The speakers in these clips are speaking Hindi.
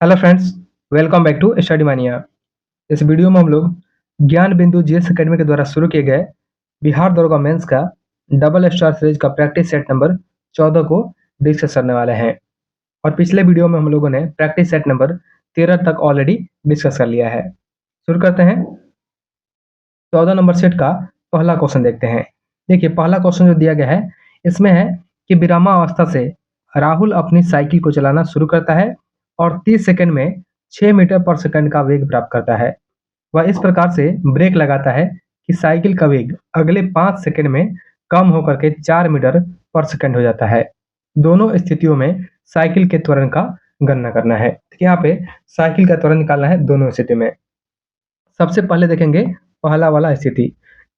Hello friends, welcome back to study mania. इस वीडियो में हम लोग ज्ञान बिंदु जीएस एकेडमी के द्वारा शुरू किए गए बिहार दरोगा मेंस का डबल स्टार सीरीज का प्रैक्टिस सेट नंबर 14 को डिस्कस करने वाले हैं। और पिछले वीडियो में हम लोगों ने प्रैक्टिस सेट नंबर 13 तक ऑलरेडी डिस्कस कर लिया है। शुरू करते हैं। 14 नंबर सेट का पहला क्वेश्चन देखते हैं। देखिए, पहला क्वेश्चन जो दिया गया है इसमें है कि विरामावस्था से राहुल अपनी साइकिल को चलाना शुरू करता है और 30 सेकंड में 6 मीटर पर सेकंड का वेग प्राप्त करता है। वह इस प्रकार से ब्रेक लगाता है कि साइकिल का वेग अगले 5 सेकंड में कम होकर के 4 मीटर पर सेकंड हो जाता है। दोनों स्थितियों में साइकिल के त्वरण का गणना करना है। यहाँ पे साइकिल का त्वरण निकालना है दोनों स्थिति में। सबसे पहले देखेंगे पहला वाला स्थिति।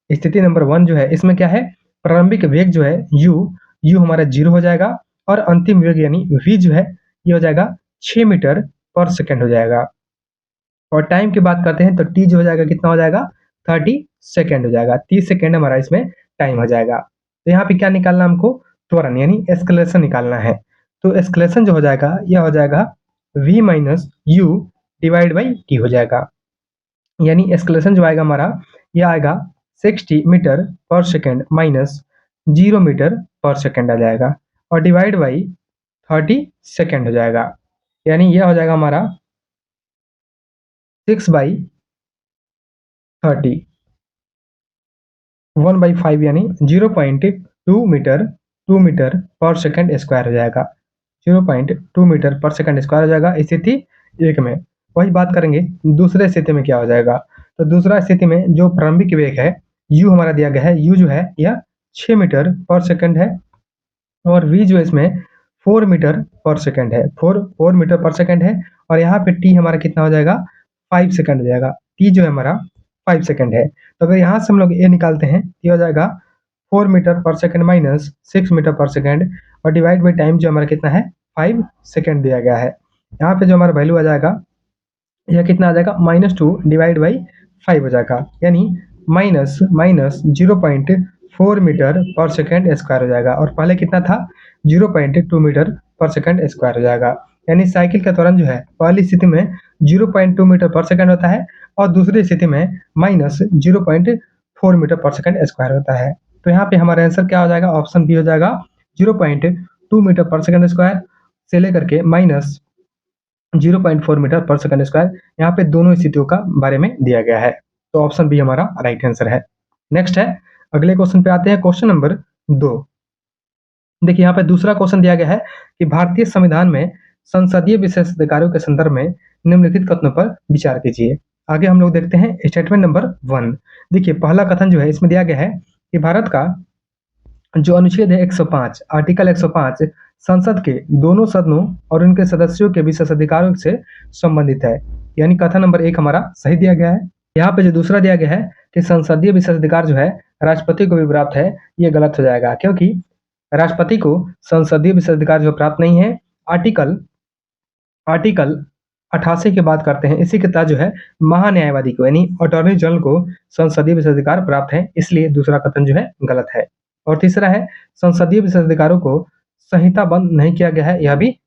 स्थिति नंबर 1 जो है इसमें क्या है, प्रारंभिक वेग जो है u हमारा 0 हो जाएगा और अंतिम वेग यानी v जो है ये हो जाएगा 6 मीटर पर सेकंड हो जाएगा। और टाइम की बात करते हैं तो t जो हो जाएगा कितना हो जाएगा 30 सेकंड हो जाएगा। 30 सेकंड हमारा इसमें टाइम हो जाएगा। तो यहाँ पे क्या निकालना हमको, त्वरण यानी एस्केलेशन निकालना है। तो एस्केलेशन जो हो जाएगा यह हो जाएगा v minus u divide by t हो जाएगा। यानी एस्केलेशन जो आएगा हमारा यह आएगा 60 मीटर पर सेकंड माइनस 0 मीटर पर सेकंड आ जाएगा और डिवाइड बाई 30 सेकंड हो जाएगा। यानी यह हो जाएगा हमारा 6/30 1/5 यानी 0.2 मीटर पर सेकंड स्क्वायर हो जाएगा। 0.2 मीटर पर सेकंड स्क्वायर हो जाएगा स्थिति एक में। वही बात करेंगे दूसरे स्थिति में क्या हो जाएगा। तो दूसरा स्थिति में जो प्रारंभिक वेग है u हमारा दिया गया है, u जो है यह 6 मीटर पर सेकंड है और v जो इसमें 4 मीटर पर सेकंड है। 4 मीटर पर सेकंड है और यहाँ पे t हमारा कितना हो जाएगा 5 सेकंड हो जाएगा। t जो है हमारा 5 सेकंड है। तो अगर यहाँ से हम लोग a निकालते हैं ये हो जाएगा 4 मीटर पर सेकंड माइनस 6 मीटर पर सेकंड और डिवाइड बाई टाइम जो हमारा कितना है 5 सेकंड दिया गया है। यहाँ पे जो हमारा वैल्यू आ जाएगा यह कितना आ जाएगा -2 डिवाइड बाई 5 हो जाएगा। यानी माइनस 0.4 मीटर पर सेकंड स्क्वायर हो जाएगा और पहले कितना था 0.2 मीटर पर सेकंड स्क्वायर हो जाएगा। यानी साइकिल का त्वरण जो है पहली स्थिति में 0.2 मीटर पर सेकंड होता है और दूसरी स्थिति में -0.4 मीटर पर सेकंड स्क्वायर होता है। तो यहाँ पे हमारा आंसर क्या हो जाएगा, ऑप्शन बी हो जाएगा 0.2 मीटर पर सेकंड स्क्वायर से लेकर के माइनस 0.4 मीटर पर सेकंड स्क्वायर। यहाँ पे दोनों स्थितियों का बारे में दिया गया है। तो ऑप्शन बी हमारा राइट आंसर है। नेक्स्ट है, अगले क्वेश्चन पे आते हैं, क्वेश्चन नंबर 2। देखिए यहाँ पे दूसरा क्वेश्चन दिया गया है कि भारतीय संविधान में संसदीय विशेषाधिकारों के संदर्भ में निम्नलिखित कथनों पर विचार कीजिए। आगे हम लोग देखते हैं स्टेटमेंट नंबर 1। देखिए पहला कथन जो है इसमें दिया गया है कि भारत का जो अनुच्छेद है 105 आर्टिकल 105 संसद के दोनों सदनों और उनके सदस्यों के विशेषाधिकारों से संबंधित है। यानी कथन नंबर 1 हमारा सही दिया गया है। यहाँ पे जो दूसरा दिया गया है कि संसदीय विशेषाधिकार जो है राष्ट्रपति को भी प्राप्त है, ये गलत हो जाएगा क्योंकि राष्ट्रपति को संसदीय विशेषाधिकार जो प्राप्त नहीं है। आर्टिकल 88 की बात करते हैं, इसी के तहत जो है महान्यायवादी को यानी अटॉर्नी जनरल को संसदीय विशेषाधिकार प्राप्त है, इसलिए दूसरा कथन जो है गलत है। और तीसरा है संसदीय विशेषाधिकारों को संहिताबद्ध नहीं किया गया है, यह भी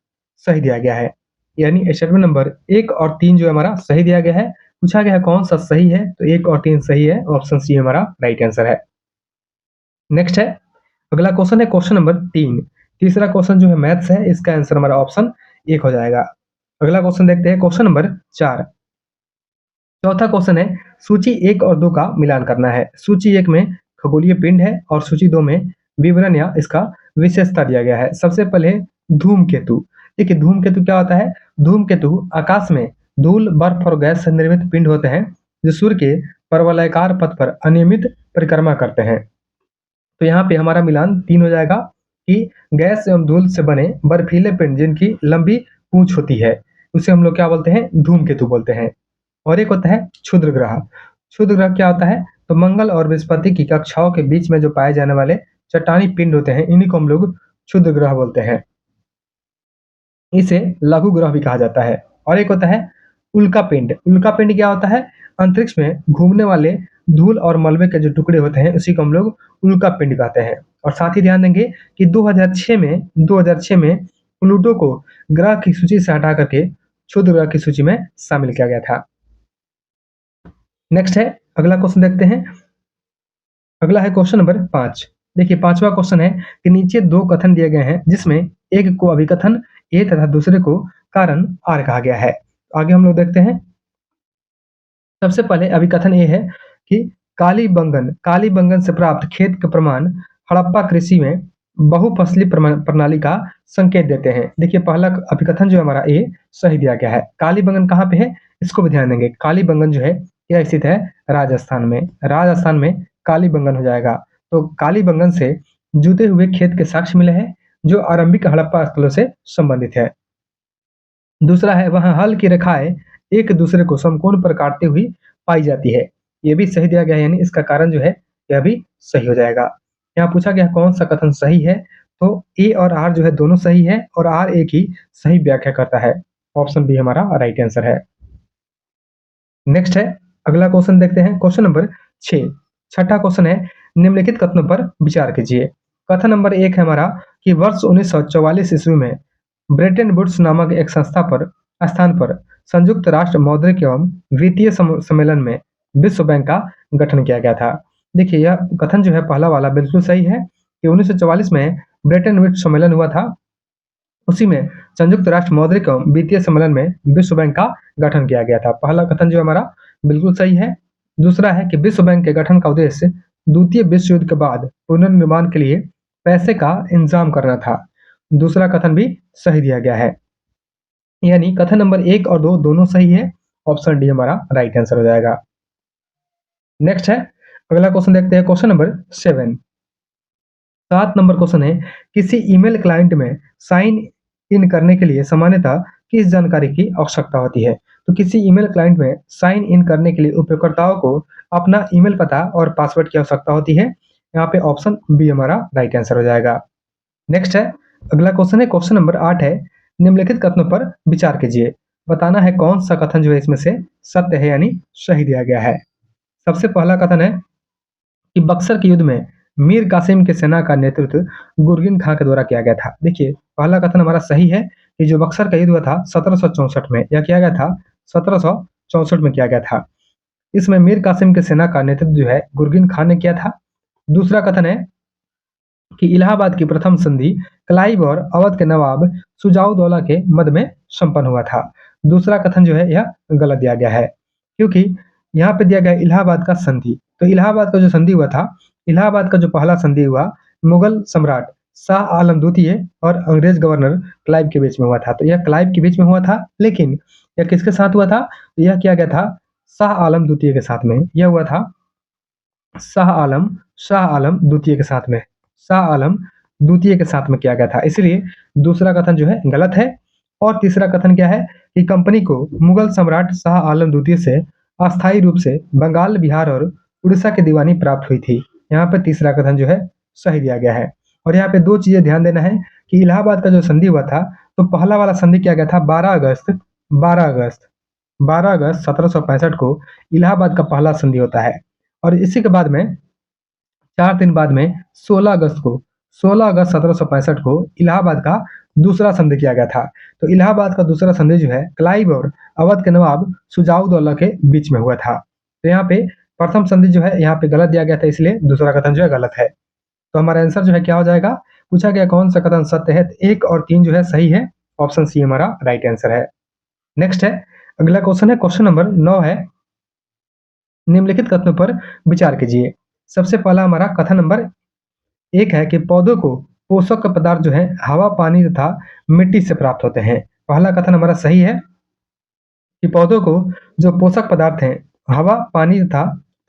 सही दिया गया है। यानी स्टेटमेंट नंबर 1 और 3 जो हमारा सही दिया गया है। पूछा गया है कौन सा सही है, तो 1 और 3 सही है, ऑप्शन सी हमारा राइट आंसर है। नेक्स्ट है, अगला क्वेश्चन है क्वेश्चन नंबर 3। तीसरा क्वेश्चन जो है मैथ्स है, इसका आंसर हमारा ऑप्शन 1 हो जाएगा। अगला क्वेश्चन देखते हैं क्वेश्चन नंबर 4। चौथा क्वेश्चन है सूची 1 और 2 का मिलान करना है। सूची 1 में खगोलीय पिंड है और सूची 2 में विवरण या इसका विशेषता दिया गया है। सबसे पहले धूमकेतु। देखिए धूमकेतु क्या होता है, धूमकेतु आकाश में धूल, बर्फ और गैस से निर्मित पिंड होते हैं जो सूर्य के परवलयाकार पथ पर अनियमित परिक्रमा करते हैं। तो यहाँ पे हमारा मिलान 3 हो जाएगा कि गैस एवं धूल से बने बर्फीले पिंड जिनकी लंबी पूंछ होती है उसे हम लोग क्या बोलते हैं, धूमकेतु बोलते हैं। और एक होता है क्षुद्र ग्रह। क्षुद्र ग्रह क्या होता है, तो मंगल और बृहस्पति की कक्षाओं के बीच में जो पाए जाने वाले चट्टानी पिंड होते हैं, इन्हीं को हम लोग क्षुद्र ग्रह बोलते हैं। इसे लघु ग्रह भी कहा जाता है। और एक होता है उल्का पिंड। उल्का पिंड क्या होता है, अंतरिक्ष में घूमने वाले धूल और मलबे के जो टुकड़े होते हैं उसी को हम लोग उल्का पिंड कहते हैं। और साथ ही ध्यान देंगे कि 2006 में प्लूटो को ग्रह की सूची से हटा करके क्षुद्र ग्रह की सूची में शामिल किया गया था। नेक्स्ट है, अगला क्वेश्चन देखते हैं। अगला है क्वेश्चन नंबर 5। देखिए 5वां क्वेश्चन है कि नीचे 2 कथन दिए गए हैं जिसमें एक को अभिकथन ए तथा दूसरे को कारण आर कहा गया है। आगे हम लोग देखते हैं। सबसे पहले अभिकथन ए है कि कालीबंगन से प्राप्त खेत के प्रमाण हड़प्पा कृषि में बहुफसली प्रणाली का संकेत देते हैं। देखिए पहला अभिकथन जो है हमारा ए सही दिया गया है। कालीबंगन कहाँ पे है, इसको भी ध्यान देंगे। कालीबंगन जो है यह स्थित है राजस्थान में। राजस्थान में कालीबंगन हो जाएगा। तो कालीबंगन से जुते हुए खेत के साक्ष्य मिले हैं जो आरंभिक हड़प्पा स्थलों से संबंधित है। दूसरा है, वहां हल की रेखाएं एक दूसरे को समकोण पर काटती हुई पाई जाती है। ये भी सही दिया गया है, यानी इसका कारण जो है यह भी सही हो जाएगा। यहाँ पूछा गया कौन सा कथन सही है, तो ए और आर जो है दोनों सही है और आर एक ही सही व्याख्या करता है। ऑप्शन बी हमारा राइट आंसर है। नेक्स्ट है, अगला क्वेश्चन देखते हैं। Question number 6। छठा क्वेश्चन है, निम्नलिखित कथनों पर विचार कीजिए। कथन नंबर 1 है हमारा कि वर्ष 1944 ईस्वी में ब्रेटन वुड्स नामक एक स्थान पर संयुक्त राष्ट्र मौद्रिक एवं वित्तीय सम्मेलन में विश्व बैंक का गठन किया गया था। देखिए यह कथन जो है पहला वाला बिल्कुल सही है कि 1944 में ब्रेटन वुड्स सम्मेलन हुआ था। उसी में संयुक्त राष्ट्र मौद्रिक एवं वित्तीय सम्मेलन में विश्व बैंक का गठन किया गया था। पहला कथन जो हमारा बिल्कुल सही है। दूसरा है कि विश्व बैंक के गठन का उद्देश्य द्वितीय विश्व युद्ध के बाद पुनर्निर्माण के लिए पैसे का इंतजाम करना था। दूसरा कथन भी सही दिया गया है, यानी कथन नंबर 1 और 2 दोनों सही है। ऑप्शन डी हमारा राइट आंसर हो जाएगा। नेक्स्ट है, अगला क्वेश्चन देखते हैं। Question number 7। 7 नंबर क्वेश्चन है, किसी ईमेल क्लाइंट में साइन इन करने के लिए सामान्यतः किस जानकारी की आवश्यकता होती है। तो किसी ईमेल क्लाइंट में साइन इन करने के लिए उपयोगकर्ताओं को अपना ईमेल पता और पासवर्ड की आवश्यकता होती है। यहाँ पे ऑप्शन बी हमारा राइट आंसर हो जाएगा। नेक्स्ट है, अगला क्वेश्चन है। क्वेश्चन नंबर 8 है, निम्नलिखित कथनों पर विचार कीजिए। बताना है कौन सा कथन जो है इसमें से सत्य है यानी सही दिया गया है। सबसे पहला कथन है कि बक्सर के युद्ध में मीर कासिम की सेना का नेतृत्व गुरगिन खां के द्वारा किया गया था। देखिए पहला कथन हमारा सही है कि जो बक्सर का युद्ध हुआ था 1764 में, यह किया गया था 1764 में किया गया था। इसमें मीर कासिम की सेना का नेतृत्व जो है गुरगिन खान ने किया था। दूसरा कथन है कि इलाहाबाद की प्रथम संधि क्लाइव और अवध के नवाब सुजाउद्दौला के मध्य में संपन्न हुआ था। दूसरा कथन जो है यह गलत दिया गया है, क्योंकि यहाँ पे दिया गया इलाहाबाद का संधि। तो इलाहाबाद का जो संधि हुआ था, इलाहाबाद का जो पहला संधि हुआ मुगल सम्राट शाह आलम द्वितीय और अंग्रेज गवर्नर क्लाइव के बीच में हुआ था। तो यह क्लाइव के बीच में हुआ था, लेकिन यह किसके साथ हुआ था, तो यह किया गया था शाह आलम द्वितीय के साथ में। यह हुआ था शाह आलम द्वितीय के साथ में, शाह आलम द्वितीय के साथ में किया गया था। इसलिए दूसरा कथन जो है गलत है। और तीसरा कथन क्या है कि कंपनी को मुगल सम्राट शाह आलम द्वितीय से अस्थायी रूप से बंगाल, बिहार और उड़ीसा की दीवानी प्राप्त हुई थी। यहाँ पे तीसरा कथन जो है सही दिया गया है। और यहाँ पे 2 चीजें ध्यान देना है कि इलाहाबाद का जो संधि हुआ था, तो पहला वाला संधि किया गया था 12 अगस्त 1765 को इलाहाबाद का पहला संधि होता है। और इसी के बाद में 4 दिन बाद में 16 अगस्त 1765 को इलाहाबाद का दूसरा संधि किया गया था। तो इलाहाबाद का दूसरा संधि जो है क्लाइव और अवध के नवाब सुजाउद्दौला के बीच में हुआ था। तो यहाँ पे प्रथम संधि जो है यहाँ पे गलत दिया गया था, इसलिए दूसरा कथन जो है गलत है। तो हमारा आंसर जो है क्या हो जाएगा, पूछा गया कौन सा कथन सत्य है, 1 और 3 जो है सही है। ऑप्शन सी हमारा राइट आंसर है। नेक्स्ट है, अगला क्वेश्चन है। क्वेश्चन नंबर 9 है, निम्नलिखित कथनों पर विचार कीजिए। सबसे पहला हमारा कथन नंबर 1 है कि पौधों को पोषक पदार्थ जो है हवा, पानी तथा मिट्टी से प्राप्त होते हैं। पहला कथन हमारा सही है कि पौधों को जो पोषक पदार्थ हैं हवा, पानी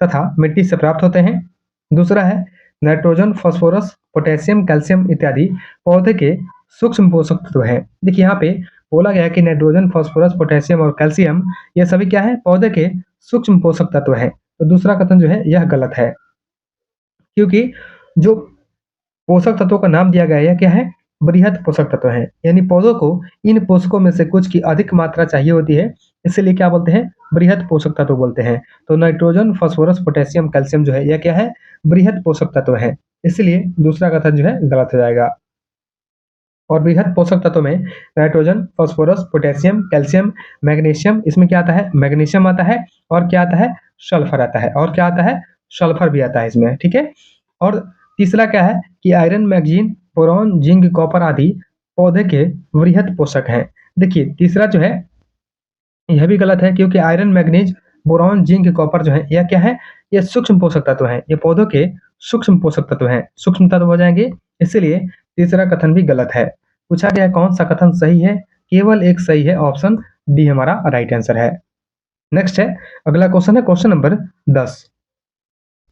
तथा मिट्टी से प्राप्त होते हैं। दूसरा है नाइट्रोजन, फास्फोरस, पोटेशियम, कैल्शियम इत्यादि पौधे के सूक्ष्म पोषक तत्व हैं। देखिए यहाँ पे बोला गया है कि नाइट्रोजन, फास्फोरस, पोटेशियम और कैल्शियम ये सभी क्या है, पौधे के सूक्ष्म पोषक तत्व हैं। तो दूसरा कथन जो है यह गलत है, क्योंकि जो पोषक तत्वों का नाम दिया गया है यह क्या है, बृहद पोषक तत्व है। यानी पौधों को इन पोषकों में से कुछ की अधिक मात्रा चाहिए होती है, इसलिए क्या बोलते हैं, बृहद पोषक तत्व बोलते हैं। तो नाइट्रोजन, फास्फोरस, पोटेशियम, कैल्शियम जो है यह क्या है, बृहद पोषक तत्व है। इसलिए दूसरा कथन जो है गलत हो जाएगा। और बृहद पोषक तत्वों में nitrogen, phosphorus, potassium, calcium, magnesium, इसमें क्या आता है? मैग्नीशियम आता है, और क्या आता है? सल्फर आता है, और क्या आता है? सल्फर भी आता है इसमें, ठीक है। और तीसरा क्या है कि iron, manganese, boron, zinc, copper आदि पौधे के वृहद पोषक हैं। देखिए तीसरा जो है यह भी गलत है, क्योंकि iron, manganese, boron, zinc, copper जो है यह क्या है? ये सूक्ष्म पोषक तत्व हैं, ये पौधों के सूक्ष्म पोषक तत्व हैं, सूक्ष्म तत्व हो जाएंगे, इसलिए तीसरा कथन भी गलत है। पूछा गया कौन सा कथन सही है? केवल एक सही है, ऑप्शन डी हमारा राइट आंसर है। नेक्स्ट है, अगला क्वेश्चन है क्वेश्चन नंबर 10।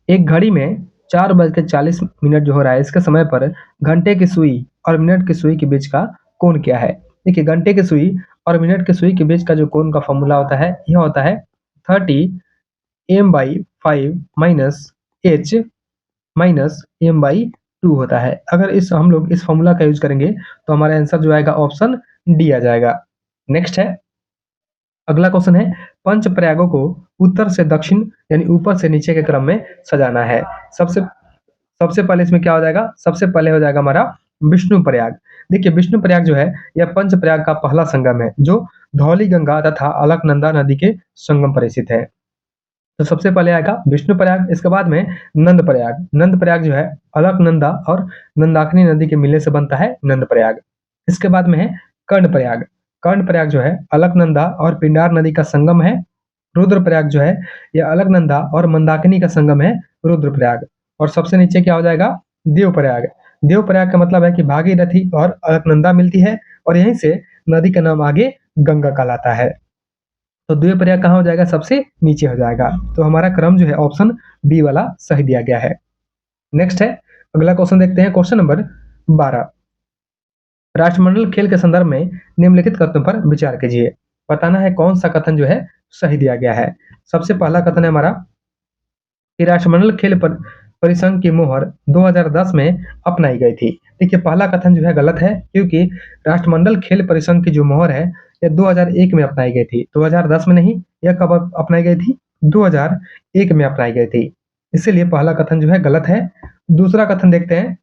एक घड़ी में 4:40 जो हो रहा है, इसके समय पर घंटे की सुई और मिनट की सुई के बीच का कोण क्या है? देखिए घंटे की सुई और मिनट की सुई के बीच का जो कोण का फॉर्मूला होता है, यह होता है 30 m/5 minus h minus m/2 होता है। अगर इस हम लोग इस फॉर्मूला का यूज करेंगे तो हमारा आंसर जो आएगा ऑप्शन डी आ जाएगा। नेक्स्ट है, अगला क्वेश्चन है, पंच प्रयागों को उत्तर से दक्षिण यानी ऊपर से नीचे के क्रम में सजाना है। सबसे सबसे पहले इसमें क्या हो जाएगा? सबसे पहले हो जाएगा हमारा विष्णु प्रयाग। देखिए विष्णु प्रयाग जो है यह पंच प्रयाग का पहला संगम है, जो धौली गंगा तथा अलकनंदा नदी के संगम पर स्थित है। तो सबसे पहले आएगा विष्णु प्रयाग, इसके बाद में नंद प्रयाग। नंद प्रयाग जो है अलकनंदा और नंदाकिनी नदी के मिलने से बनता है नंद प्रयाग। इसके बाद में है कर्ण प्रयाग। कर्ण प्रयाग जो है अलकनंदा और पिंडार नदी का संगम है। रुद्र प्रयाग जो है यह अलकनंदा और मंदाकिनी का संगम है, रुद्र प्रयाग। और सबसे नीचे क्या हो जाएगा? देव प्रयाग। देव प्रयाग का मतलब है कि भागीरथी और अलकनंदा मिलती है, और यहीं से नदी का नाम आगे गंगा कहलाता है। तो देव प्रयाग कहाँ हो जाएगा? सबसे नीचे हो जाएगा। तो हमारा क्रम जो है ऑप्शन बी वाला सही दिया गया है। नेक्स्ट है, अगला क्वेश्चन देखते हैं क्वेश्चन नंबर 12। राष्ट्रमंडल खेल के संदर्भ में निम्नलिखित कथनों पर विचार कीजिए। बताना है कौन सा कथन जो है सही दिया गया है। सबसे पहला कथन है हमारा कि राष्ट्रमंडल खेल पर परिसंघ की मोहर 2010 में अपनाई गई थी। देखिए पहला कथन जो है गलत है, क्योंकि राष्ट्रमंडल खेल परिसंघ की जो मोहर है यह 2001 में अपनाई गई थी, 2010 में नहीं। यह कब अपनाई गई थी? 2001 में अपनाई गई थी, इसीलिए पहला कथन जो है गलत है। दूसरा कथन देखते हैं।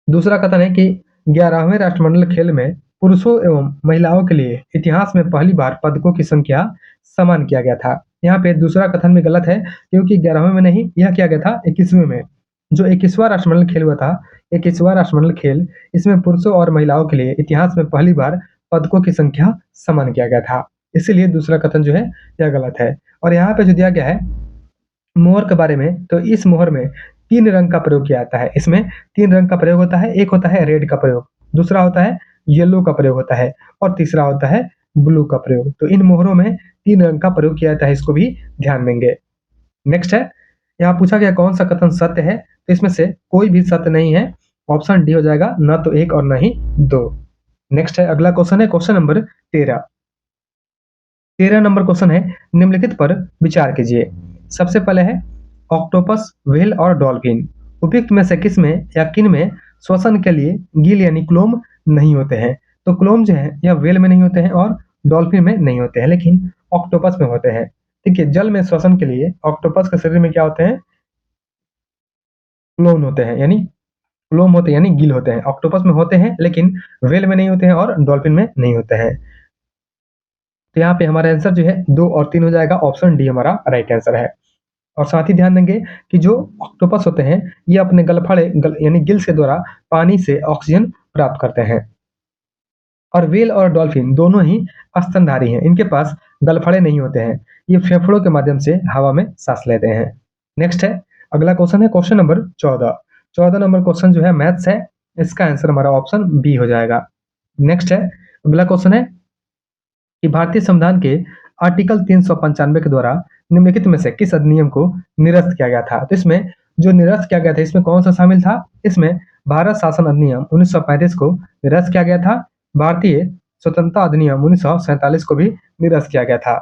दूसरा कथन है कि 11वें राष्ट्रमंडल खेल में पुरुषों एवं महिलाओं के लिए इतिहास में पहली बार पदकों की संख्या समान किया गया था। यहाँ पे दूसरा कथन भी गलत है, क्योंकि 11वें में नहीं, यह किया गया था 21वें में। जो 21वां राष्ट्रमंडल खेल हुआ था, 21वां राष्ट्रमंडल खेल, इसमें पुरुषों और महिलाओं के लिए इतिहास में पहली बार पदकों की संख्या समान किया गया था, इसीलिए दूसरा कथन जो है यह गलत है। और यहाँ पे जो दिया गया है मोहर के बारे में, तो इस मोहर में 3 रंग का प्रयोग किया जाता है। इसमें 3 रंग का प्रयोग होता है। एक होता है रेड का प्रयोग, दूसरा होता है येलो का प्रयोग होता है, और तीसरा होता है ब्लू का प्रयोग। तो इन मोहरों में 3 रंग का प्रयोग किया जाता है, इसको भी ध्यान देंगे। नेक्स्ट है, यहाँ पूछा गया कौन सा कथन सत्य है, तो इसमें से कोई भी सत्य नहीं है। ऑप्शन डी हो जाएगा, न तो 1 और न ही 2। नेक्स्ट है, अगला क्वेश्चन है क्वेश्चन नंबर 13। 13 नंबर क्वेश्चन है, निम्नलिखित पर विचार कीजिए। सबसे पहले है ऑक्टोपस, व्हेल और डॉल्फिन उपयुक्त में से किस में या किन में श्वसन के लिए गिल यानी क्लोम नहीं होते हैं? तो क्लोम जो है यह व्हेल में नहीं होते हैं और डॉल्फिन में नहीं होते हैं, लेकिन ऑक्टोपस में होते हैं। देखिए जल में श्वसन के लिए ऑक्टोपस के शरीर में क्या होते हैं? क्लोन होते हैं, यानी क्लोम होते हैं, यानी गिल होते हैं। ऑक्टोपस में होते हैं, लेकिन व्हेल में नहीं होते हैं और डॉल्फिन में नहीं होते हैं। तो यहाँ पे हमारा आंसर जो है 2 और 3 हो जाएगा, ऑप्शन डी हमारा राइट आंसर है। और साथ ही ध्यान देंगे कि जो ऑक्टोपस होते हैं ये अपने गलफड़े यानी गिल्स के द्वारा पानी से ऑक्सीजन प्राप्त करते हैं, और व्हेल और डॉल्फिन दोनों ही स्तनधारी हैं। इनके पास गलफड़े नहीं होते हैं, ये फेफड़ों के माध्यम से हवा में सांस लेते हैं। नेक्स्ट है, अगला क्वेश्चन है क्वेश्चन नंबर 14। 14 नंबर क्वेश्चन जो है मैथ्स है, इसका आंसर हमारा ऑप्शन बी हो जाएगा। नेक्स्ट है, अगला क्वेश्चन है कि भारतीय संविधान के आर्टिकल 395 के द्वारा निम्नलिखित में से किस अधिनियम को निरस्त किया गया था? तो इसमें जो निरस्त किया गया था, इसमें कौन सा शामिल था? इसमें भारत शासन अधिनियम 1935 को निरस्त किया गया था। भारतीय स्वतंत्रता अधिनियम 1947 को भी निरस्त किया गया था।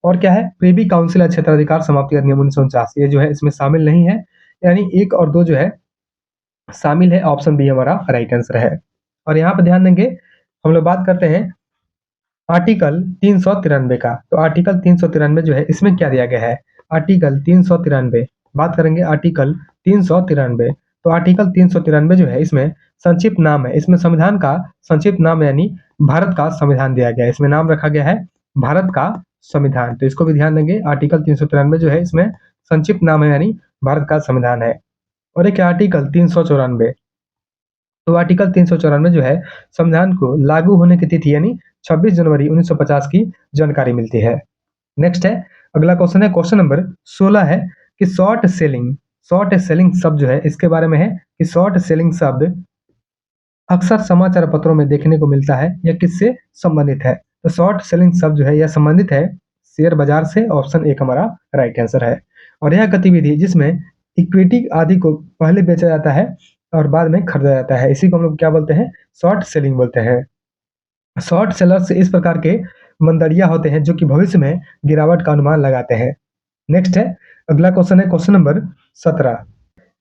और क्या है? प्रिवी काउंसिल या क्षेत्राधिकार समाप्ति अधिनियम 1949, ये जो है इसमें शामिल नहीं है, यानी 1 और 2 जो है शामिल है। ऑप्शन बी हमारा राइट आंसर है। और यहाँ पे ध्यान देंगे, हम लोग बात करते हैं आर्टिकल 393 का। तो आर्टिकल 393 जो है इसमें क्या दिया गया है? आर्टिकल 393 बात करेंगे, आर्टिकल 393। तो आर्टिकल 393 जो है इसमें संक्षिप्त नाम है, इसमें संविधान का संक्षिप्त नाम यानी भारत का संविधान दिया गया है, इसमें नाम रखा गया है भारत का संविधान। तो इसको भी ध्यान देंगे, आर्टिकल 393 जो है इसमें संक्षिप्त नाम है यानी भारत का संविधान है। और एक आर्टिकल 394, तो आर्टिकल 394 जो है संविधान को लागू होने की तिथि यानी 26 जनवरी 1950 की जानकारी मिलती है। नेक्स्ट है, अगला क्वेश्चन है, क्वेश्चन नंबर 16 है कि शॉर्ट सेलिंग शब्द जो है इसके बारे में है कि शॉर्ट सेलिंग शब्द अक्सर समाचार पत्रों में देखने को मिलता है, यह किससे संबंधित है? तो शॉर्ट सेलिंग शब्द जो है यह संबंधित है शेयर बाजार से, ऑप्शन एक हमारा राइट आंसर है। और यह गतिविधि जिसमें इक्विटी आदि को पहले बेचा जाता है और बाद में खरीदा जाता है, इसी को हम लोग क्या बोलते हैं? शॉर्ट सेलिंग बोलते हैं। शॉर्ट सेलर्स इस प्रकार के मंदड़िया होते हैं जो कि भविष्य में गिरावट का अनुमान लगाते हैं। नेक्स्ट है, अगला क्वेश्चन है क्वेश्चन नंबर 17,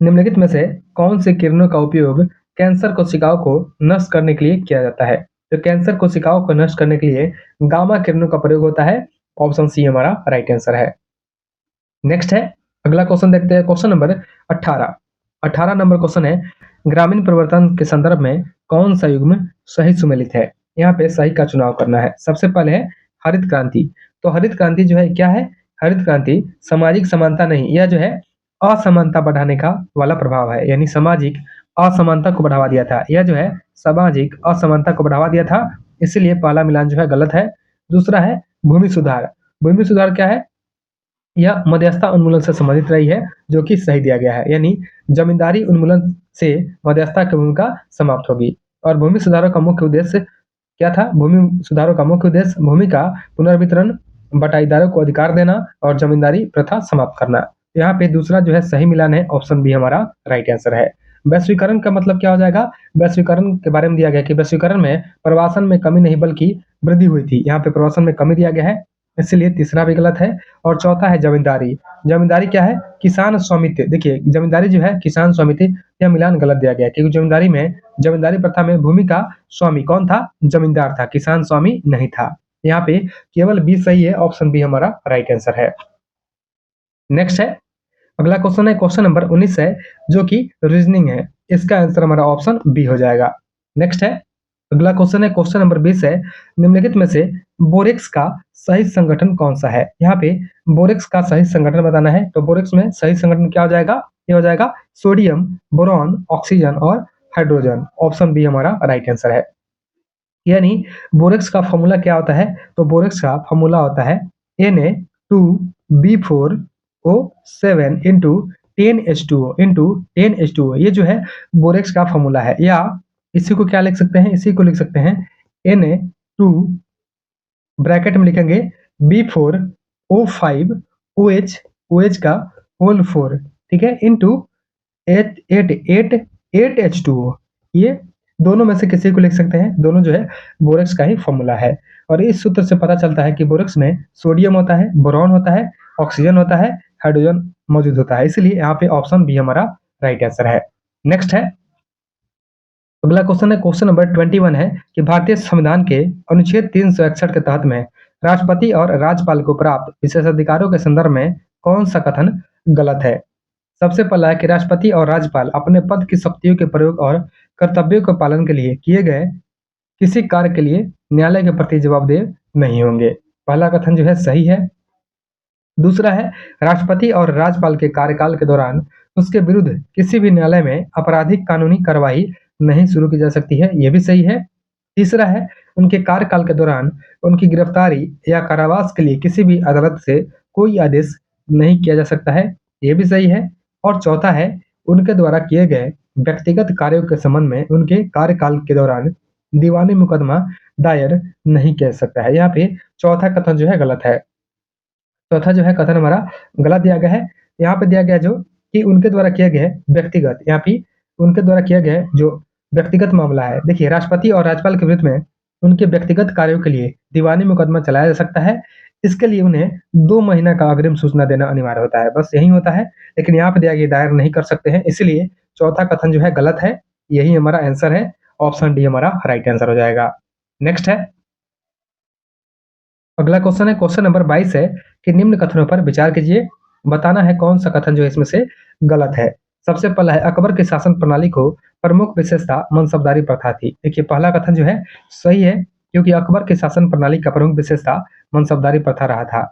निम्नलिखित में से कौन से किरणों का उपयोग कैंसर कोशिकाओं को नष्ट करने के लिए किया जाता है? तो कैंसर कोशिकाओं को नष्ट करने के लिए गामा किरणों का प्रयोग होता है, ऑप्शन सी हमारा राइट आंसर है। नेक्स्ट है, अगला क्वेश्चन देखते हैं, क्वेश्चन नंबर 18 नंबर क्वेश्चन है, ग्रामीण परिवर्तन के संदर्भ में कौन सा युग्म सही सुमेलित है? यहाँ पे सही का चुनाव करना है। सबसे पहले है हरित क्रांति। तो हरित क्रांति जो है क्या है? हरित क्रांति सामाजिक समानता नहीं, यह जो है असमानता बढ़ाने का वाला प्रभाव है, यानी सामाजिक असमानता को बढ़ावा दिया था। यह जो है सामाजिक असमानता को बढ़ावा दिया था, इसलिए पहला मिलान जो है गलत है। दूसरा है भूमि सुधार। भूमि सुधार क्या है? यह मध्यस्थता उन्मूलन से संबंधित रही है, जो कि सही दिया गया है, यानी जमींदारी उन्मूलन से मध्यस्थता की भूमिका समाप्त होगी। और भूमि सुधारों का मुख्य उद्देश्य क्या था? भूमि सुधारों का मुख्य उद्देश्य भूमि का पुनर्वितरण, बटाईदारों को अधिकार देना और जमींदारी प्रथा समाप्त करना। यहाँ पे दूसरा जो है सही मिलान है, ऑप्शन बी हमारा राइट आंसर है। वैश्वीकरण का मतलब क्या हो जाएगा? वैश्वीकरण के बारे में दिया गया कि वैश्वीकरण में प्रवासन में कमी नहीं बल्कि वृद्धि हुई थी। यहाँ पे प्रवासन में कमी दिया गया है, इसलिए तीसरा भी गलत है। और चौथा है जमींदारी। जमींदारी क्या है? किसान स्वामित्व। देखिए जमींदारी जो है किसान स्वामित्व, यह मिलान गलत दिया गया क्योंकि जमींदारी प्रथा में भूमि का स्वामी कौन था? जमींदार था, किसान स्वामी नहीं था। यहाँ पे केवल बी सही है, ऑप्शन बी हमारा राइट आंसर है। नेक्स्ट है, अगला क्वेश्चन है क्वेश्चन नंबर 19 है, जो कि रीजनिंग है, इसका आंसर हमारा ऑप्शन बी हो जाएगा। नेक्स्ट है, अगला क्वेश्चन है क्वेश्चन नंबर 20 है, निम्नलिखित में से बोरेक्स का सही संगठन कौन सा है? यहाँ पे बोरेक्स का सही संगठन बताना है, तो बोरेक्स में सही संगठन क्या हो जाएगा? ये हो जाएगा सोडियम, बोरॉन, ऑक्सीजन और हाइड्रोजन, ऑप्शन बी हमारा राइट आंसर है। यानी बोरेक्स का फॉर्मूला क्या होता है? तो बोरेक्स का फॉर्मूला होता है Na2B4O7 इंटू 10H2O। ये जो है बोरेक्स का फॉर्मूला है, या इसी को क्या लिख सकते हैं? इसी को लिख सकते हैं Na2 ब्रैकेट में लिखेंगे B4O5OH का होल 4, ठीक है, इंटू 8H2O। ये दोनों में से किसी को लिख सकते हैं, दोनों जो है बोरेक्स का ही फॉर्मूला है। और इस सूत्र से पता चलता है कि बोरेक्स में सोडियम होता है, बोरॉन होता है, ऑक्सीजन होता है, हाइड्रोजन मौजूद होता है, इसलिए यहाँ पे ऑप्शन बी हमारा राइट आंसर है। नेक्स्ट है, अगला क्वेश्चन है क्वेश्चन नंबर 21 है कि भारतीय संविधान के अनुच्छेद 361 के तहत में राष्ट्रपति और राज्यपाल को प्राप्त विशेषाधिकारों के संदर्भ में कौन सा कथन गलत है? सबसे पहला है कि राष्ट्रपति और राज्यपाल अपने पद की शक्तियों के प्रयोग और कर्तव्यों के पालन के लिए किए गए किसी कार्य के लिए न्यायालय के प्रति जवाबदेह नहीं होंगे। पहला कथन जो है सही है। दूसरा है राष्ट्रपति और राज्यपाल के कार्यकाल के दौरान उसके विरुद्ध किसी भी न्यायालय में आपराधिक कानूनी कार्रवाई नहीं शुरू की जा सकती है, यह भी सही है। तीसरा है उनके कार्यकाल के दौरान उनकी गिरफ्तारी या कारावास के लिए किसी भी अदालत से कोई आदेश नहीं किया जा सकता है, यह भी सही है। और चौथा है उनके द्वारा किए गए व्यक्तिगत कार्यों के संबंध में उनके कार्यकाल के दौरान दीवानी मुकदमा दायर नहीं किया जा सकता है। यहाँ पे चौथा कथन जो है गलत है। चौथा जो है कथन हमारा गलत दिया गया है। यहाँ पे दिया गया जो कि उनके द्वारा किया गया व्यक्तिगत, यहाँ पे उनके द्वारा किया गया जो व्यक्तिगत मामला है। देखिए राष्ट्रपति और राज्यपाल के विरुद्ध में उनके व्यक्तिगत कार्यों के लिए दीवानी मुकदमा चलाया जा सकता है, इसके लिए उन्हें 2 महीना का अग्रिम सूचना देना अनिवार्य होता है, बस यही होता है। लेकिन यहाँ पे दिया गया दायर नहीं कर सकते हैं, इसलिए चौथा कथन जो है गलत है, यही हमारा आंसर है, ऑप्शन डी हमारा राइट आंसर हो जाएगा। नेक्स्ट है, अगला क्वेश्चन है क्वेश्चन नंबर 22 है कि निम्न कथनों पर विचार कीजिए, बताना है कौन सा कथन जो है इसमें से गलत है। सबसे पहला है अकबर के शासन प्रणाली को प्रमुख विशेषता मनसबदारी प्रथा थी। देखिए पहला कथन जो है सही है, क्योंकि अकबर के शासन प्रणाली का प्रमुख विशेषता मनसबदारी प्रथा रहा था।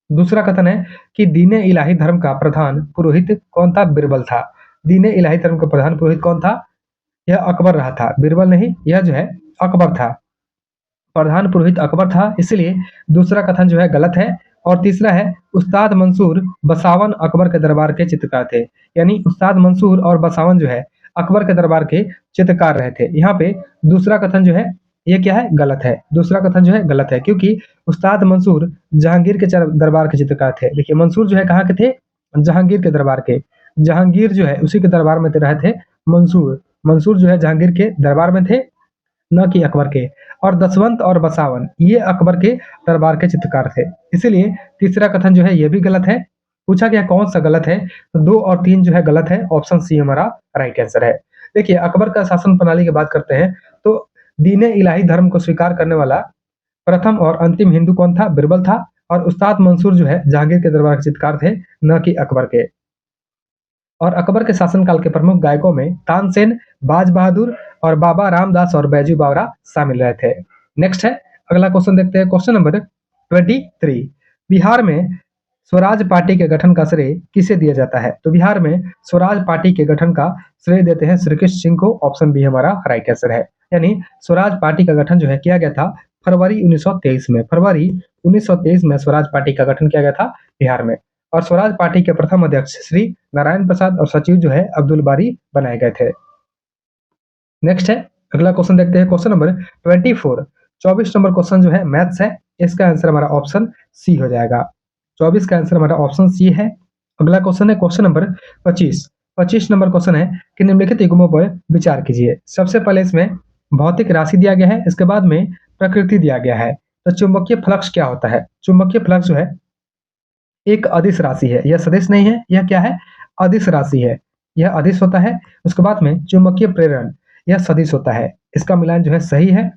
दूसरा कथन है कि दीन-ए इलाही धर्म का प्रधान पुरोहित कौन था? बीरबल था। दीन-ए इलाही धर्म का प्रधान पुरोहित कौन था? यह अकबर रहा था, बीरबल नहीं, यह जो है अकबर था। प्रधान पुरोहित अकबर था, इसलिए दूसरा कथन जो है गलत है। और तीसरा है उस्ताद मंसूर बसावन अकबर के दरबार के चित्रकार थे। यानी उस्ताद मंसूर और बसावन जो है अकबर के दरबार के चित्रकार रहे थे। यहाँ पे दूसरा कथन जो है ये क्या है? गलत है। दूसरा कथन जो है गलत है, क्योंकि उस्ताद मंसूर जहांगीर के दरबार के चित्रकार थे। देखिए मंसूर जो है कहाँ के थे? जहांगीर के दरबार के। जहांगीर जो है उसी के दरबार में रहे थे मंसूर। मंसूर जो है जहांगीर के दरबार में थे, न कि अकबर के। और दसवंत और बसावन ये अकबर के दरबार के चित्रकार थे। इसीलिए तीसरा कथन जो है ये भी गलत है। पूछा गया कौन सा गलत है, तो 2 और 3 जो है गलत है। ऑप्शन सी हमारा राइट आंसर है। देखिए अकबर का शासन प्रणाली की बात करते हैं तो दीन-ए इलाही धर्म को स्वीकार करने वाला प्रथम और अंतिम हिंदू कौन था? बीरबल था। और उस्ताद मंसूर जो है जहांगीर के दरबार के चित्रकार थे, न कि अकबर के। और अकबर के शासनकाल के प्रमुख गायकों में तानसेन, बाज बहादुर और बाबा रामदास और बैजू बावरा शामिल रहे थे। नेक्स्ट है अगला क्वेश्चन देखते हैं, क्वेश्चन नंबर 23। बिहार में स्वराज पार्टी के गठन का श्रेय किसे दिया जाता है? तो बिहार में स्वराज पार्टी के गठन का श्रेय देते हैं श्री कृष्ण सिंह को। ऑप्शन बी हमारा राइट आंसर है। यानी स्वराज पार्टी का गठन जो है किया गया था फरवरी 1923 में। फरवरी 1923 में स्वराज पार्टी का गठन किया गया था बिहार में। और स्वराज पार्टी के प्रथम अध्यक्ष श्री नारायण प्रसाद और सचिव जो है अब्दुल बारी बनाए गए थे। नेक्स्ट है अगला क्वेश्चन देखते हैं, क्वेश्चन नंबर 24। 24 नंबर क्वेश्चन जो है मैथ्स है। इसका आंसर हमारा ऑप्शन सी हो जाएगा। 24 का आंसर हमारा ऑप्शन सी है। अगला क्वेश्चन है क्वेश्चन नंबर 25। 25 नंबर क्वेश्चन है कि निम्नलिखित युग्मों पर विचार कीजिए। सबसे पहले इसमें भौतिक राशि दिया गया है, इसके बाद में प्रकृति दिया गया है। तो चुंबकीय फ्लक्स क्या होता है? चुंबकीय फ्लक्स जो है एक अदिश राशि है, यह सदिश नहीं है। यह क्या है? अदिश राशि है, यह अदिश होता है। उसके बाद में चुंबकीय प्रेरण, यह सदिश होता है। इसका मिलान जो है सही है।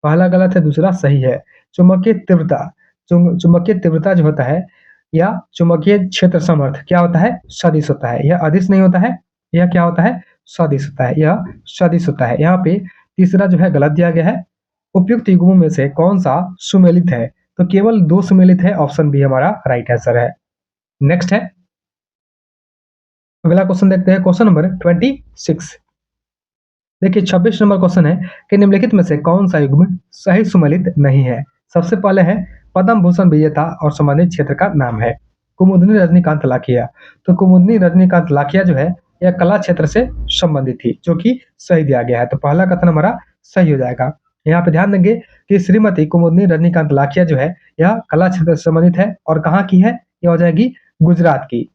पहला गलत है, दूसरा सही है। चुंबकीय तीव्रता, चुंबकीय तीव्रता जो होता है या चुंबकीय क्षेत्र सामर्थ्य क्या होता है? सदिश होता है। यह अदिश नहीं होता है। यह क्या होता है? सदिश होता है। यह सदिश होता है। यहाँ पे तीसरा जो है गलत दिया गया है। उपयुक्त युग्मों में से कौन सा सुमेलित है? तो केवल 2 सुमेलित है। ऑप्शन बी हमारा राइट आंसर है। नेक्स्ट है अगला क्वेश्चन देखते हैं, क्वेश्चन नंबर 26। देखिए 26 नंबर क्वेश्चन है कि निम्नलिखित में से कौन सा युग्म सही सुमेलित नहीं है? सबसे पहले है पद्म भूषण विजेता और संबंधित क्षेत्र का नाम है कुमुदनी रजनीकांत लाखिया। तो कुमुदनी रजनीकांत लाखिया जो है यह कला क्षेत्र से संबंधित थी, जो कि सही दिया गया है। तो पहला कथन हमारा सही हो जाएगा। यहाँ पे ध्यान देंगे कि श्रीमती कुमुदनी रजनीकांत लाखिया जो है यह कला क्षेत्र से संबंधित है। और कहाँ की है? यह हो जाएगी गुजरात की।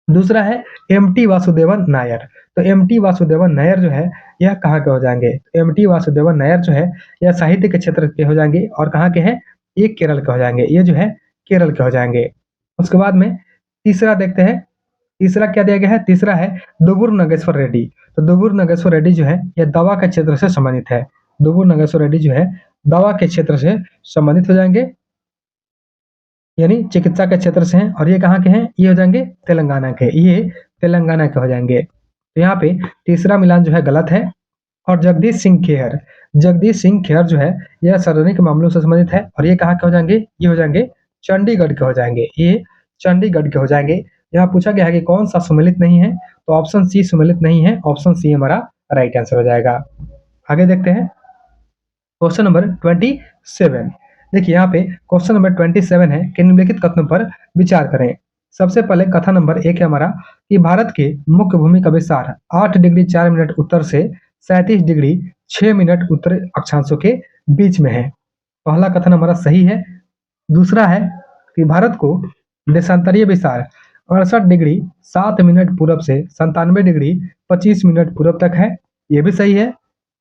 दूसरा है एम.टी. वासुदेवन नायर। तो एम.टी. वासुदेवन नायर जो है यह कहाँ के हो जाएंगे? एम.टी. वासुदेवन नायर जो है यह साहित्य के क्षेत्र के हो जाएंगे। और कहाँ के हैं? ये केरल के हो जाएंगे। ये जो है केरल के हो जाएंगे। उसके बाद में तीसरा देखते हैं, तीसरा क्या दिया गया है? तीसरा है दुबुर नागेश्वर रेड्डी। तो दुबुर नागेश्वर रेड्डी जो है यह दवा के क्षेत्र से संबंधित है। दुबुर नागेश्वर रेड्डी जो है दवा के क्षेत्र से संबंधित हो जाएंगे, यानी चिकित्सा के क्षेत्र से हैं। और ये कहाँ के हैं? ये हो जाएंगे तेलंगाना के। ये तेलंगाना के हो जाएंगे। तो यहाँ पे तीसरा मिलान जो है गलत है। और जगदीश सिंह खेहर, जगदीश सिंह खेहर जो है यह सार्वजनिक मामलों से संबंधित है। और ये कहाँ के हो जाएंगे? ये हो जाएंगे चंडीगढ़ के हो जाएंगे। ये चंडीगढ़ के हो जाएंगे। यहाँ पूछा गया है कि कौन सा सुमेलित नहीं है, तो ऑप्शन सी सुमेलित नहीं है। ऑप्शन सी हमारा राइट आंसर हो जाएगा। आगे देखते हैं क्वेश्चन नंबर 27। देखिए यहाँ पे क्वेश्चन नंबर 27 है कि निम्नलिखित कथनों पर विचार करें। सबसे पहले कथन नंबर 1 है हमारा कि भारत के मुख्य भूमि का विस्तार 8 डिग्री 4 मिनट उत्तर से 37 डिग्री 6 मिनट उत्तर अक्षांशों के बीच में है। पहला कथन हमारा सही है। दूसरा है कि भारत को देशांतरीय विस्तार 68 डिग्री 7 मिनट पूरब से 97 डिग्री 25 मिनट पूरब तक है। यह भी सही है।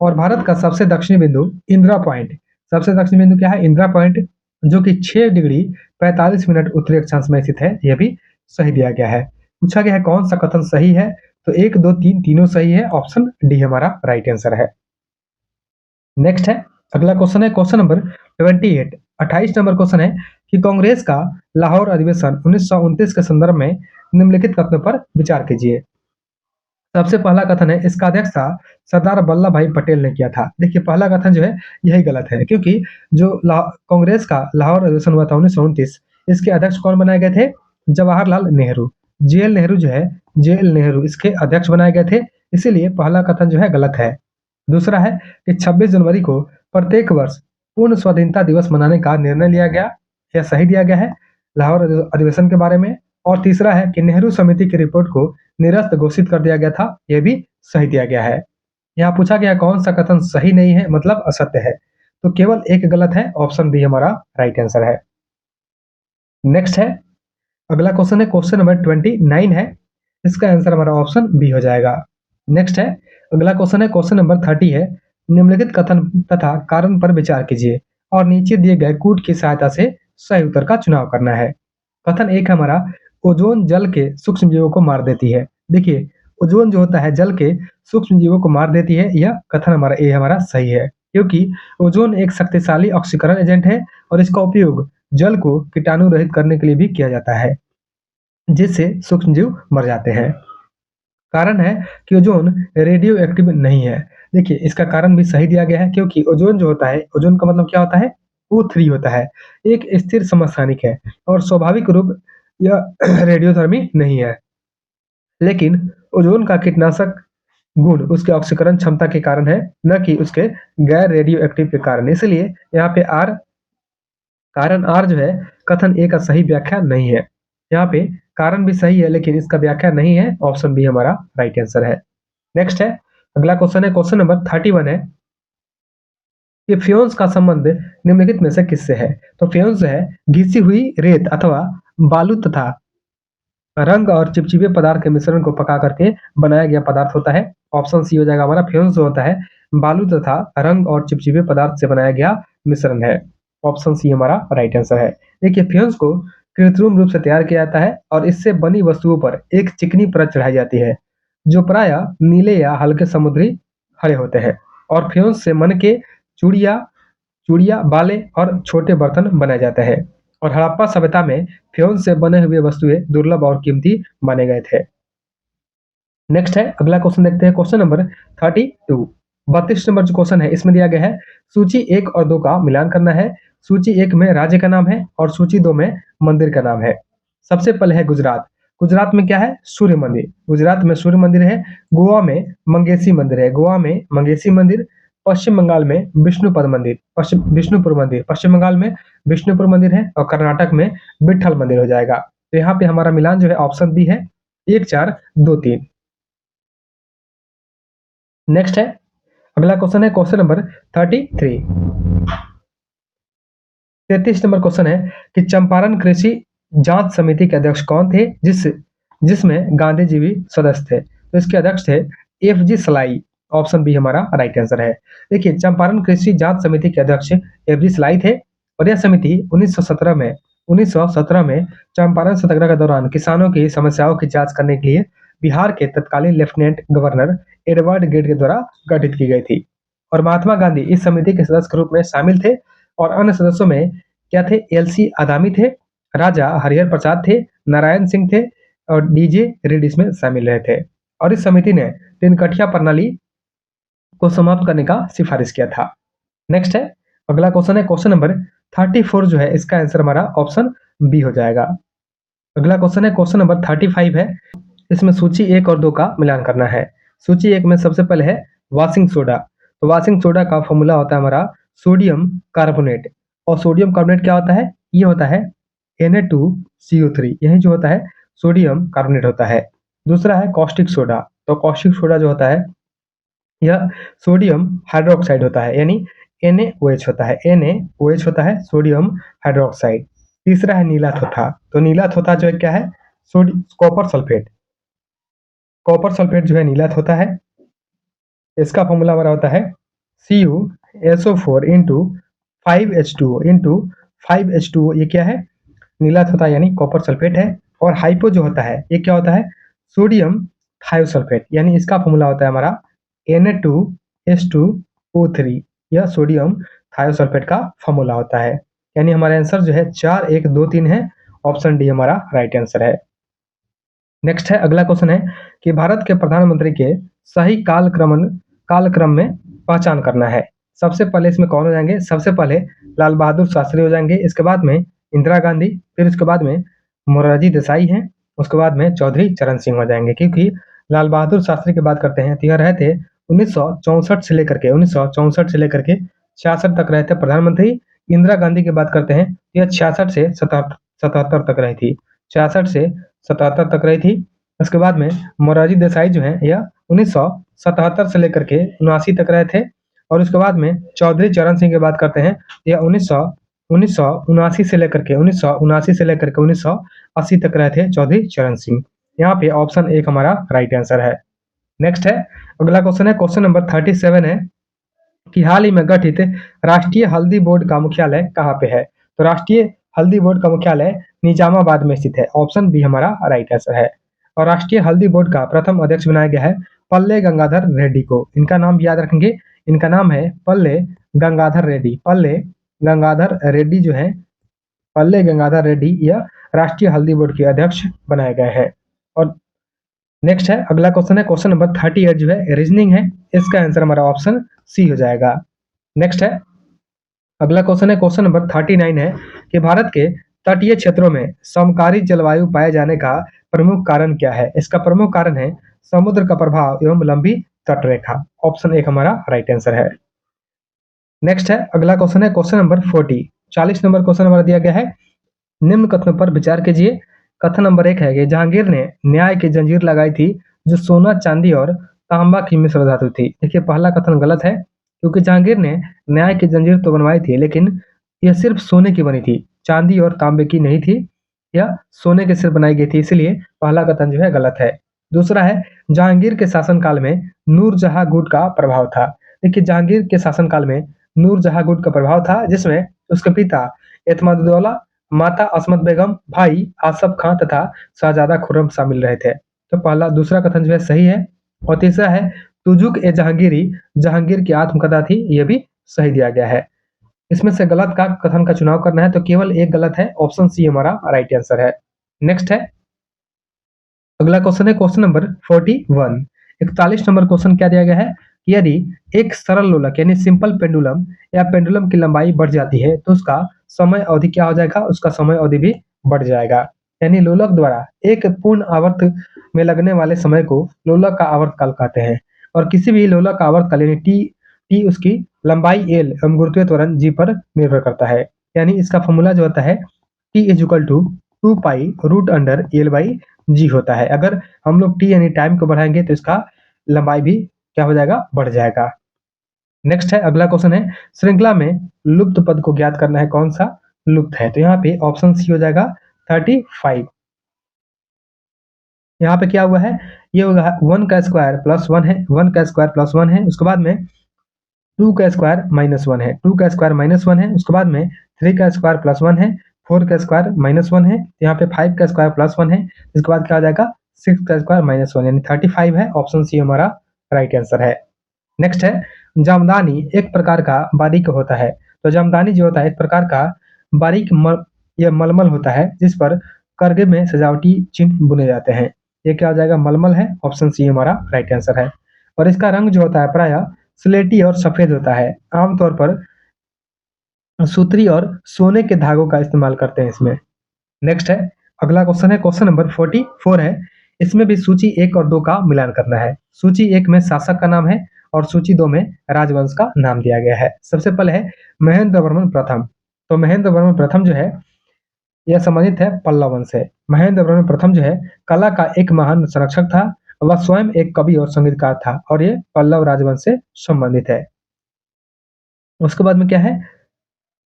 और भारत का सबसे दक्षिणी बिंदु इंदिरा पॉइंट, सबसे दक्षिणी बिंदु क्या है? इंदिरा पॉइंट, जो कि 6 डिग्री 45 मिनट उत्तरी अक्षांश में स्थित है। यह भी सही दिया गया है। पूछा गया है कौन सा कथन सही है, तो 1, 2, 3 तीनों सही है। ऑप्शन डी हमारा राइट आंसर है। नेक्स्ट है अगला क्वेश्चन है क्वेश्चन नंबर 28। 28 नंबर क्वेश्चन है कि कांग्रेस का लाहौर अधिवेशन 1929 के संदर्भ में निम्नलिखित कथनों पर विचार कीजिए। सबसे पहला कथन है इसका अध्यक्ष था सरदार वल्लभ भाई पटेल ने किया था। देखिए पहला कथन जो है यही गलत है, क्योंकि जो कांग्रेस का लाहौर अधिवेशन हुआ था 1929, इसके अध्यक्ष कौन बनाए गए थे? जवाहरलाल नेहरू। जेएल नेहरू जो है, जेएल नेहरू इसके अध्यक्ष बनाए गए थे, इसीलिए पहला कथन जो है गलत है। दूसरा है कि 26 जनवरी को प्रत्येक वर्ष पूर्ण स्वाधीनता दिवस मनाने का निर्णय लिया गया, यह सही दिया गया है लाहौर अधिवेशन के बारे में। और तीसरा है कि नेहरू समिति की रिपोर्ट को निरस्त घोषित कर दिया गया था, यह भी सही दिया गया है। यहाँ पूछा गया कौन सा कथन सही नहीं है, मतलब असत्य है, तो केवल एक गलत है, ऑप्शन बी हमारा राइट आंसर है। नेक्स्ट है, अगला क्वेश्चन है क्वेश्चन नंबर 29 है, इसका आंसर हमारा ऑप्शन बी हो जाएगा। नेक्स्ट है, अगला क्वेश्चन है क्वेश्चन नंबर 30 है, निम्नलिखित कथन तथा कारण पर विचार कीजिए और नीचे दिए गए कूट की सहायता से सही उत्तर का चुनाव करना है। कथन एक हमारा, ओजोन जल के सूक्ष्म जीवों को मार देती है। देखिए ओजोन जो होता है जल के सूक्ष्म जीवों को मार देती है, यह कथन हमारा ए हमारा सही है, क्योंकि ओजोन एक शक्तिशाली ऑक्सीकरण एजेंट है और इसका उपयोग जल को कीटाणु रहित करने के लिए भी किया जाता है, जिससे सूक्ष्म जीव मर जाते हैं। कारण है कि ओजोन रेडियो एक्टिव नहीं है। देखिए इसका कारण भी सही दिया गया है, क्योंकि ओजोन जो होता है, ओजोन का मतलब क्या होता है? O3 होता है, एक स्थिर समस्थानिक है और स्वाभाविक रूप यह रेडियोधर्मी नहीं है। लेकिन ओजोन का कीटनाशक गुण उसके ऑक्सीकरण क्षमता के कारण है, न कि उसके गैर रेडियो एक्टिव के कारण। इसलिए यहाँ पे आर, कारण आर जो है कथन ए का सही व्याख्या नहीं है। यहाँ पे कारण भी सही है लेकिन इसका व्याख्या नहीं है, ऑप्शन बी हमारा राइट आंसर है। नेक्स्ट है, अगला क्वेश्चन है क्वेश्चन नंबर 31 है कि फ्योन्स का संबंध निम्नलिखित में से किससे है? तो फ्योन्स जो है घिसी हुई रेत अथवा बालू तथा रंग और चिपचिपे पदार्थ के मिश्रण को पका करके बनाया गया पदार्थ होता है। ऑप्शन सी हो जाएगा हमारा, फ्योन्स जो होता है बालू तथा रंग और चिपचिपे पदार्थ से बनाया गया मिश्रण है। ऑप्शन सी हमारा राइट आंसर है। देखिए फ्योन्स को कृत्रिम रूप से तैयार किया जाता है और इससे बनी वस्तुओं पर एक चिकनी परत चढ़ाई जाती है, जो प्रायः नीले या हल्के समुद्री हरे होते हैं। और फ्योन्स से मन के चूड़िया चूड़िया, बाले और छोटे बर्तन बनाए जाते हैं। और हड़प्पा सभ्यता में फ्योन से बने हुए वस्तुएं दुर्लभ और कीमती माने गए थे। नेक्स्ट है, अगला क्वेश्चन देखते हैं क्वेश्चन नंबर 32। 32 नंबर जो क्वेश्चन है इसमें दिया गया है सूची 1 और 2 का मिलान करना है। सूची 1 में राज्य का नाम है और सूची 2 में मंदिर का नाम है। सबसे पहले है गुजरात। गुजरात में क्या है? सूर्य मंदिर। गुजरात में सूर्य मंदिर है। गोवा में मंगेशी मंदिर है, गोवा में मंगेशी मंदिर। पश्चिम बंगाल में विष्णुपद मंदिर, पश्चिम विष्णुपुर मंदिर, पश्चिम बंगाल में विष्णुपुर मंदिर है और कर्नाटक में विट्ठल मंदिर हो जाएगा। तो यहाँ पे हमारा मिलान जो है ऑप्शन बी है, 1 4 2 3। नेक्स्ट है, अगला क्वेश्चन है क्वेश्चन नंबर 33। 33 नंबर क्वेश्चन है कि चंपारण कृषि जांच समिति के अध्यक्ष कौन थे, जिसमें गांधी जी भी सदस्य थे? तो इसके अध्यक्ष थे एफ जी सलाई। ऑप्शन बी हमारा राइट आंसर है। देखिए चंपारण कृषि जांच समिति के अध्यक्ष एफ जी सलाई थे और यह समिति 1917 में चंपारण सत्याग्रह के दौरान किसानों की समस्याओं की जांच करने के लिए बिहार के तत्कालीन लेफ्टिनेंट गवर्नर एडवर्ड गेट के द्वारा गठित की गई थी। और महात्मा गांधी इस समिति के सदस्य के रूप में शामिल थे। और अन्य सदस्यों में क्या थे? एलसी आदामी थे, राजा हरिहर प्रसाद थे, नारायण सिंह थे और डीजे रेड्डी इसमें शामिल रहे थे। और इस समिति ने तीन कठिया प्रणाली को समाप्त करने का सिफारिश किया था। नेक्स्ट है, अगला क्वेश्चन है क्वेश्चन नंबर 34 जो है इसका आंसर हमारा ऑप्शन बी हो जाएगा। अगला क्वेश्चन है क्वेश्चन नंबर 35 है, इसमें सूची 1 और 2 का मिलान करना है। सूची 1 में सबसे पहले है वॉशिंग सोडा। तो वॉशिंग सोडा का फॉर्मूला होता है हमारा सोडियम कार्बोनेट। और सोडियम कार्बोनेट क्या होता है? ये होता है Na2CO3, यही जो होता है सोडियम कार्बोनेट होता है। दूसरा है कॉस्टिक सोडा। तो कॉस्टिक सोडा जो होता है यह सोडियम हाइड्रोक्साइड होता है, यानी NaOH होता है, NaOH होता है सोडियम हाइड्रोक्साइड। तीसरा है नीला थोथा। तो नीला थोथा जो है क्या है? Copper sulphate. कॉपर सल्फेट जो है नीला थोथा है। इसका फॉर्मूला हमारा होता है CuSO4 into 5H2O into 5H2O। ये क्या है? नीला थोथा यानी कॉपर सल्फेट है। और हाइपो जो होता है ये क्या होता है? सोडियम थायोसल्फेट, यानी इसका फॉर्मूला होता है हमारा Na2H2O3। यह सोडियम थायोसल्फेट का फॉर्मूला होता है। यानी हमारा आंसर जो है 4 1 2 3 है। ऑप्शन डी हमारा राइट आंसर है। नेक्स्ट है, अगला क्वेश्चन है कि भारत के प्रधानमंत्री के सही कालक्रम में पहचान करना है। सबसे पहले इसमें कौन हो जाएंगे? सबसे पहले लाल बहादुर शास्त्री हो जाएंगे, इसके बाद में इंदिरा गांधी, फिर उसके बाद में मोरारजी देसाई हैं, उसके बाद में चौधरी चरण सिंह हो जाएंगे। क्योंकि लाल बहादुर शास्त्री की बात करते हैं तो यह रहे थे 1964 से लेकर के 66 तक रहे थे प्रधानमंत्री। इंदिरा गांधी की बात करते हैं तो यह 66 से 77 तक रही थी, 66 से 77 तक रही थी। उसके बाद में मोरारजी देसाई जो है यह 1977 से लेकर के 79 तक रहे थे। और उसके बाद में चौधरी चरण सिंह की बात करते हैं, यह 1979 से लेकर के 1980 तक रहे थे चौधरी चरण सिंह। यहाँ पे ऑप्शन एक हमारा राइट आंसर है। नेक्स्ट है, अगला क्वेश्चन है, क्वेश्चन नंबर 37 है कि हाल ही में गठित राष्ट्रीय हल्दी बोर्ड का मुख्यालय कहाँ पे है? तो राष्ट्रीय हल्दी बोर्ड का मुख्यालय निजामाबाद में स्थित है। ऑप्शन बी हमारा राइट आंसर है। और राष्ट्रीय हल्दी बोर्ड का प्रथम अध्यक्ष बनाया गया है पल्ले गंगाधर रेड्डी को। इनका नाम याद रखेंगे, इनका नाम है पल्ले गंगाधर रेड्डी। पल्ले गंगाधर रेड्डी जो है, पल्ले गंगाधर रेड्डी यह राष्ट्रीय हल्दी बोर्ड के अध्यक्ष बनाए गए हैं। और नेक्स्ट है, अगला क्वेश्चन है, क्वेश्चन नंबर 38 जो है रीजनिंग है, इसका आंसर हमारा ऑप्शन सी हो जाएगा। नेक्स्ट है, अगला क्वेश्चन है, क्वेश्चन नंबर 39 है कि भारत के तटीय क्षेत्रों में समकालीन जलवायु पाए जाने का प्रमुख कारण क्या है? इसका प्रमुख कारण है समुद्र का प्रभाव एवं लंबी तटरेखा। ऑप्शन एक हमारा राइट आंसर है। नेक्स्ट है, अगला क्वेश्चन है, क्वेश्चन नंबर 40 नंबर क्वेश्चन हमारा दिया गया है, निम्न कथनों पर विचार कीजिए। कथन नंबर 1 है कि जहांगीर ने न्याय की जंजीर लगाई थी जो सोना, चांदी और तांबा की मिश्र धातु थी। देखिए पहला कथन गलत है, क्योंकि जहांगीर ने न्याय की जंजीर तो बनवाई थी, लेकिन यह सिर्फ सोने की बनी थी, चांदी और तांबे की नहीं थी, यह सोने के सिर्फ बनाई गई थी, इसलिए पहला कथन जो है गलत है। दूसरा है, जहांगीर के शासनकाल में नूरजहां गुट का प्रभाव था। देखिए जहांगीर के शासनकाल में नूरजहां गुट का प्रभाव था, जिसमें उसके पिता एतमादुद्दौला, माता असमत बेगम, भाई आसफ खां तथा शहजादा खुर्रम शामिल रहे थे। तो पहला दूसरा कथन जो है सही है। और तीसरा है, तुजुक ए जहांगीरी जहांगीर की आत्मकथा थी, यह भी सही दिया गया है। इसमें से गलत का कथन का चुनाव करना है, तो केवल एक गलत है, ऑप्शन सी हमारा राइट आंसर है। नेक्स्ट है, अगला क्वेश्चन है, क्वेश्चन नंबर 41। 41 नंबर क्वेश्चन क्या दिया गया है कि यदि एक सरल लोलक यानी सिंपल पेंडुलम या पेंडुलम की लंबाई बढ़ जाती है तो उसका समय अवधि क्या हो जाएगा? उसका समय अवधि भी बढ़ जाएगा। यानी लोलक द्वारा एक पूर्ण आवर्त में लगने वाले समय को लोलक का आवर्तकाल कहते हैं। और किसी भी लोलक का आवर्तकाल यानी टी उसकी लंबाई एल एवं गुरुत्वीय त्वरण जी पर निर्भर करता है। यानी इसका फॉर्मूला जो होता है T is equal to 2 pi root under L by G होता है। अगर हम लोग टी यानी टाइम को बढ़ाएंगे तो इसका लंबाई भी क्या हो जाएगा? बढ़ जाएगा। नेक्स्ट है, अगला क्वेश्चन है, श्रृंखला में लुप्त पद को ज्ञात करना है, कौन सा लुप्त है? तो यहाँ पे ऑप्शन सी हो जाएगा 35। यहाँ पे क्या हुआ है, ये होगा 1 का स्क्वायर प्लस 1 है, 1 का स्क्वायर प्लस 1 है, उसके बाद में 2 का स्क्वायर माइनस 1 है, 2 का स्क्वायर माइनस 1 है, उसके बाद में 3 का स्क्वायर प्लस 1 है, 4 का स्क्वायर माइनस 1 है, यहाँ पे 5 का स्क्वायर प्लस 1 है, इसके बाद क्या हो जाएगा 6 का स्क्वायर माइनस 1 यानी 35 है। ऑप्शन सी हमारा राइट आंसर है। नेक्स्ट है, जामदानी एक प्रकार का बारीक होता है। तो जामदानी जो होता है एक प्रकार का बारीक या मलमल होता है जिस पर करगे में सजावटी चिन्ह बुने जाते हैं। ये क्या हो जाएगा? मलमल है। ऑप्शन सी हमारा राइट आंसर है। और इसका रंग जो होता है प्रायः स्लेटी और सफेद होता है। आमतौर पर सूत्री और सोने के धागों का इस्तेमाल करते हैं इसमें। नेक्स्ट है, अगला क्वेश्चन है, क्वेश्चन नंबर 44 है। इसमें भी सूची 1 और 2 का मिलान करना है। सूची 1 में शासक का नाम है और सूची 2 में राजवंश का नाम दिया गया है। सबसे पहले है महेंद्र वर्मन प्रथम। तो महेंद्र वर्मन प्रथम जो है यह संबंधित है पल्लव वंश से। महेंद्र वर्मन प्रथम जो है कला का एक महान संरक्षक था। वह स्वयं एक कवि और संगीतकार था और ये पल्लव राजवंश से संबंधित है। उसके बाद में क्या है,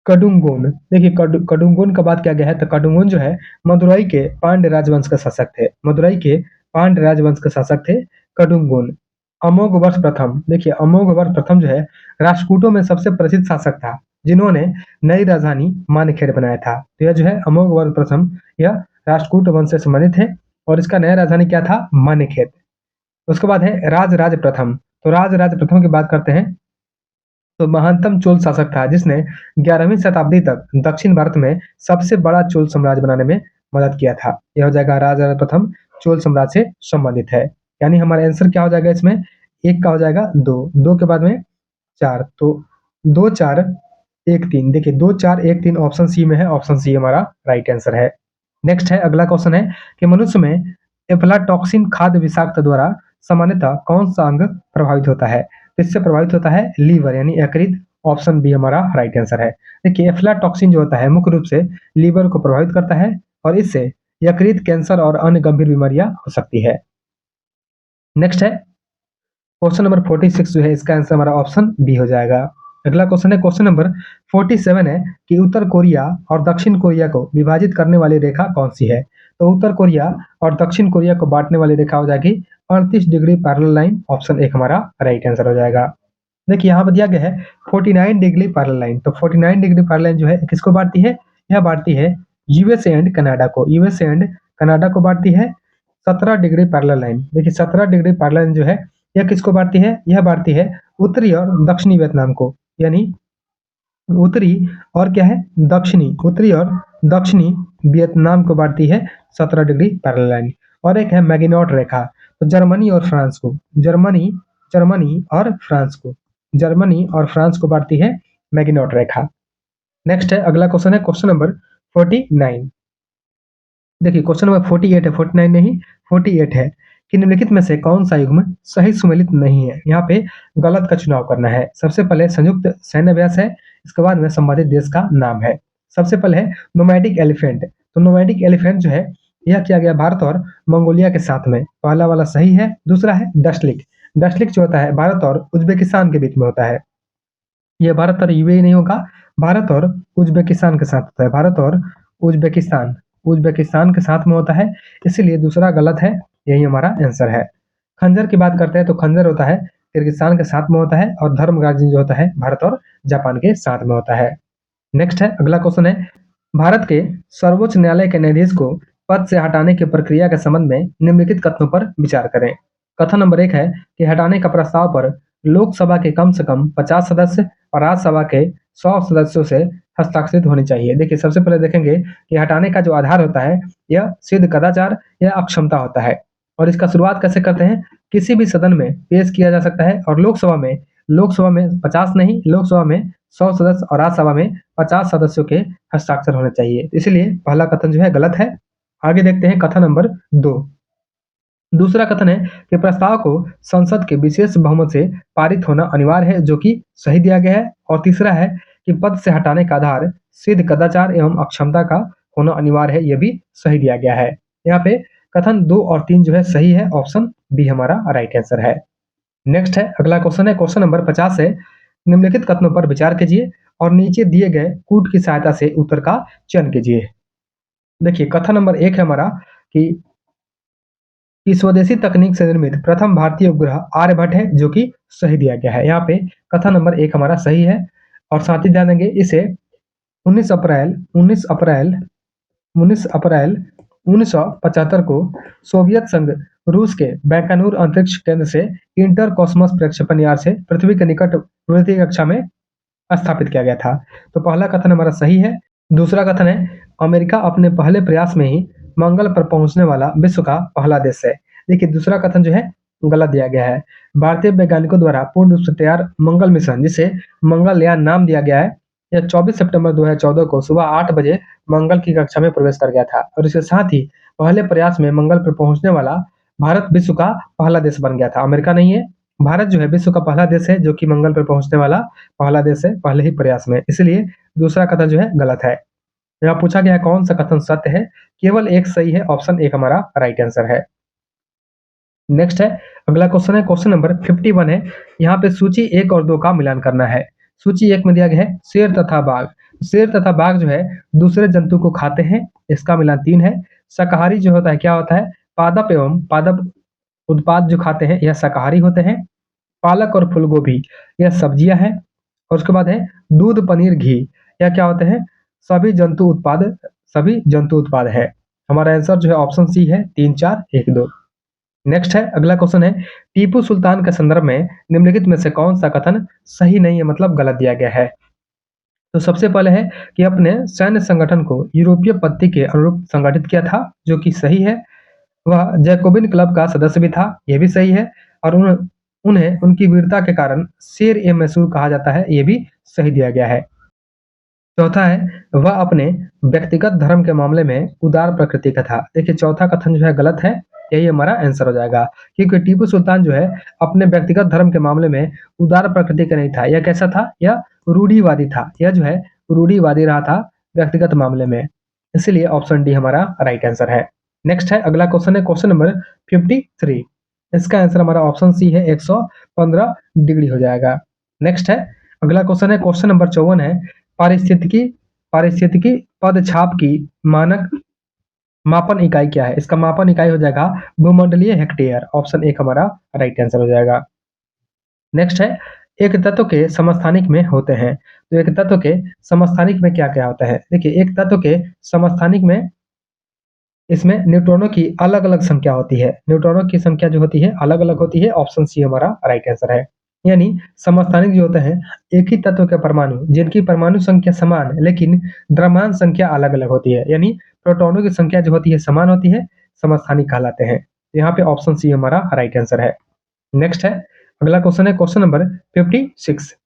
कडुंगोन। देखिए कडुंगोन का बात किया गया है तो कडुंगोन जो है मदुरई के पांड्य राजवंश के शासक थे। मदुरई के पांड्य राजवंश के शासक थे कडुंगोन। अमोघ वर्ष प्रथम। देखिए अमोघ वर्ष प्रथम जो है राष्ट्रकूटों में सबसे प्रसिद्ध शासक था जिन्होंने नई राजधानी मानेखेड़ बनाया था। तो यह जो है अमोघ वर्ष प्रथम यह राष्ट्रकूट वंश से संबंधित है और इसका नया राजधानी क्या था? मानेखेड़। उसके बाद है राजराज प्रथम। तो राजराज प्रथम की बात करते हैं तो महानतम चोल शासक था जिसने 11वीं शताब्दी तक दक्षिण भारत में सबसे बड़ा चोल साम्राज्य बनाने में मदद किया था। यह हो जाएगा राजा प्रथम चोल सम्राट से संबंधित है। यानी हमारा आंसर क्या हो जाएगा इसमें, एक का हो जाएगा दो, दो के बाद में चार, तो 2 4 1 3। देखिए 2 4 1 3 ऑप्शन सी में है, ऑप्शन सी हमारा राइट आंसर है। नेक्स्ट है, अगला क्वेश्चन है कि मनुष्य में एफ्लाटॉक्सिन खाद्य विषाक्त द्वारा सामान्यतः कौन सा अंग प्रभावित होता है? तो इससे प्रभावित होता है लीवर यानी यकृत, ऑप्शन बी हमारा राइट आंसर है। देखिए एफ्लाटॉक्सिन जो होता है मुख्य रूप से लीवर को प्रभावित करता है और इससे यकृत कैंसर और अन्य गंभीर बीमारियां हो सकती है। नेक्स्ट है क्वेश्चन नंबर 46 जो है इसका आंसर हमारा ऑप्शन बी हो जाएगा। अगला क्वेश्चन है क्वेश्चन नंबर 47 है कि उत्तर कोरिया और दक्षिण कोरिया को विभाजित करने वाली रेखा कौन सी है? तो उत्तर कोरिया और दक्षिण कोरिया को बांटने वाली रेखा हो जाएगी 38 डिग्री पैरेलल लाइन, ऑप्शन एक हमारा राइट आंसर हो जाएगा। देखिए यहाँ पर दिया गया है 49 डिग्री पैरेलल लाइन, तो 49 डिग्री पैरेलल लाइन जो है किसको बांटती है? यह बांटती है यूएसए एंड कनाडा को, यूएसए एंड कनाडा को बांटती है 17 डिग्री पैरेलल लाइन। देखिए 17 डिग्री पैरेलल लाइन जो है यह किसको बांटती है? यह बांटती है उत्तरी और दक्षिणी वियतनाम को, यानी उत्तरी और क्या है दक्षिणी, उत्तरी और दक्षिणी वियतनाम को बांटती है 17 डिग्री पैरेलल लाइन। और एक है मैगिनॉट रेखा, तो जर्मनी और फ्रांस को, जर्मनी जर्मनी और फ्रांस को, जर्मनी और फ्रांस को बांटती है मैगिनॉट रेखा। नेक्स्ट है अगला क्वेश्चन है क्वेश्चन नंबर 49। देखिए क्वेश्चन नंबर 48 है, 49 नहीं 48 है कि निम्नलिखित में से कौन सा युग्म सही सुमेलित नहीं है? यहाँ पे गलत का चुनाव करना है। सबसे पहले संयुक्त सैन्य अभ्यास है, इसके बाद में संबंधित देश का नाम है। सबसे पहले है नोमैडिक एलिफेंट, तो नोमैडिक एलिफेंट जो है यह किया गया भारत और मंगोलिया के साथ में, पहला वाला सही है। दूसरा है डस्टलिक, डस्टलिक जो होता है भारत और उज्बेकिस्तान के बीच में होता है। यह भारत और यूएई नहीं होगा, भारत और उज्बेकिस्तान के साथ होता है, भारत और उज्बेकिस्तान, उज्बेकिस्तान के साथ में होता है, इसीलिए दूसरा गलत है, यही हमारा आंसर है। खंजर की बात करते हैं तो खंजर होता है किर्गिस्तान के साथ में होता है और धर्मराज जो होता है भारत और जापान के साथ में होता है। नेक्स्ट है अगला क्वेश्चन है भारत के सर्वोच्च न्यायालय के न्यायाधीश को पद से हटाने की प्रक्रिया के संबंध में निम्नलिखित कथनों पर विचार करें। कथन नंबर 1 है कि हटाने का प्रस्ताव पर लोकसभा के कम से कम 50 सदस्य और राज्यसभा के 100 सदस्यों से हस्ताक्षरित होनी चाहिए। देखिए सबसे पहले देखेंगे कि हटाने का जो आधार होता है यह सिद्ध कदाचार या अक्षमता होता है और इसका शुरुआत कैसे करते हैं, किसी भी सदन में पेश किया जा सकता है और लोकसभा में 50 नहीं, लोकसभा में 100 सदस्य और राज्यसभा में 50 सदस्यों के हस्ताक्षर होने चाहिए, इसलिए पहला कथन जो है गलत है। आगे देखते हैं कथन नंबर 2। दूसरा कथन है कि प्रस्ताव को संसद के विशेष बहुमत से पारित होना अनिवार्य है, जो कि सही दिया गया है। और तीसरा है कि पद से हटाने का आधार सिद्ध कदाचार एवं अक्षमता का होना अनिवार्य है, यह भी सही दिया गया है। यहाँ पे कथन 2 और 3 जो है सही है, ऑप्शन बी हमारा राइट आंसर है। नेक्स्ट है अगला क्वेश्चन है क्वेश्चन नंबर 50 है, निम्नलिखित कथनों पर विचार कीजिए और नीचे दिए गए कूट की सहायता से उत्तर का चयन कीजिए। देखिए कथन नंबर 1 है हमारा कि स्वदेशी तकनीक से निर्मित प्रथम भारतीय उपग्रह आर्यभट्ट है, जो कि सही दिया गया है। यहाँ पे कथन नंबर 1 हमारा सही है और साथ ही ध्यान देंगे इसे 19 अप्रैल 1975 को सोवियत संघ रूस के बैकानूर अंतरिक्ष केंद्र से इंटर कॉस्मोस प्रक्षेपण यान से पृथ्वी के निकट पृथ्वी कक्षा में स्थापित किया गया था। तो पहला कथन हमारा सही है। दूसरा कथन है अमेरिका अपने पहले प्रयास में ही मंगल पर पहुंचने वाला विश्व का पहला देश है। देखिए दूसरा कथन जो है गलत दिया गया है। भारतीय वैज्ञानिकों द्वारा पूर्ण रूप से तैयार मंगल मिशन, जिसे मंगलयान नाम दिया गया है, यह 24 सितंबर 2014 को सुबह 8 बजे मंगल की कक्षा में प्रवेश कर गया था और इसके साथ ही पहले प्रयास में मंगल पर पहुंचने वाला भारत विश्व का पहला देश बन गया था। अमेरिका नहीं है, भारत जो है विश्व का पहला देश है जो कि मंगल पर पहुंचने वाला पहला देश है पहले ही प्रयास में, इसलिए दूसरा कथन जो है गलत है। यहाँ पूछा गया है कौन सा कथन सत्य है, केवल एक सही है, ऑप्शन एक हमारा राइट आंसर है। नेक्स्ट है अगला क्वेश्चन है क्वेश्चन नंबर 51 है, यहाँ पे सूची 1 और 2 का मिलान करना है। सूची 1 में दिया गया है शेर तथा बाघ, शेर तथा बाघ जो है दूसरे जंतु को खाते हैं, इसका मिलान 3 है। शाकाहारी जो होता है क्या होता है, पादप एवं पादप उत्पाद जो खाते हैं यह शाकाहारी होते हैं। पालक और फूलगोभी यह सब्जियां हैं। और उसके बाद है दूध पनीर घी, यह क्या होते हैं, सभी जंतु उत्पाद है। हमारा आंसर जो है ऑप्शन सी है 3 4 1 2। नेक्स्ट है अगला क्वेश्चन है टीपू सुल्तान के संदर्भ में निम्नलिखित में से कौन सा कथन सही नहीं है, मतलब गलत दिया गया है। तो सबसे पहले है कि अपने सैन्य संगठन को यूरोपीय पद्धति के अनुरूप संगठित किया था, जो कि सही है। वह जैकोबिन क्लब का सदस्य भी था, ये भी सही है। और उन्हें उनकी वीरता के कारण शेर-ए-मैसूर कहा जाता है, ये भी सही दिया गया है। चौथा है, वह अपने व्यक्तिगत धर्म के मामले में उदार प्रकृति का था। देखिए चौथा कथन जो है गलत है, यही हमारा आंसर हो जाएगा। क्योंकि टीपू सुल्तान जो है अपने व्यक्तिगत धर्म के मामले में उदार प्रकृति का नहीं था। यह कैसा था? यह रूढ़िवादी था। यह जो है रूढ़िवादी रहा था व्यक्तिगत मामले में। इसलिए ऑप्शन डी हमारा राइट आंसर है। नेक्स्ट है, अगला क्वेश्चन है क्वेश्चन नंबर 53। इसका आंसर हमारा ऑप्शन सी है 115 डिग्री हो जाएगा। नेक्स्ट है, अगला क्वेश्चन है क्वेश्चन नंबर 54 है, पारिस्थितिकी पारिस्थितिकी पदछाप की मानक मापन इकाई क्या है? इसका मापन इकाई हो जाएगा भूमंडलीय हेक्टेयर। ऑप्शन एक हमारा राइट आंसर हो जाएगा। नेक्स्ट है, एक तत्व के समस्थानिक में होते हैं। तो एक तत्व के समस्थानिक में क्या-क्या होता है? देखिए एक तत्व के समस्थानिक में इसमें न्यूट्रॉनों की अलग-अलग संख्या होती है। न्यूट्रॉनों की संख्या जो होती है अलग-अलग होती है। ऑप्शन सी हमारा राइट आंसर है। यानी समस्थानिक जो होते हैं एक ही तत्व के परमाणु जिनकी परमाणु संख्या समान है लेकिन द्रव्यमान संख्या अलग-अलग होती है। यानी प्रोटॉनों की संख्या जो होती है समान होती है, समस्थानिक कहलाते हैं। यहाँ पे ऑप्शन सी हमारा राइट आंसर है। नेक्स्ट है, अगला क्वेश्चन है क्वेश्चन नंबर 56।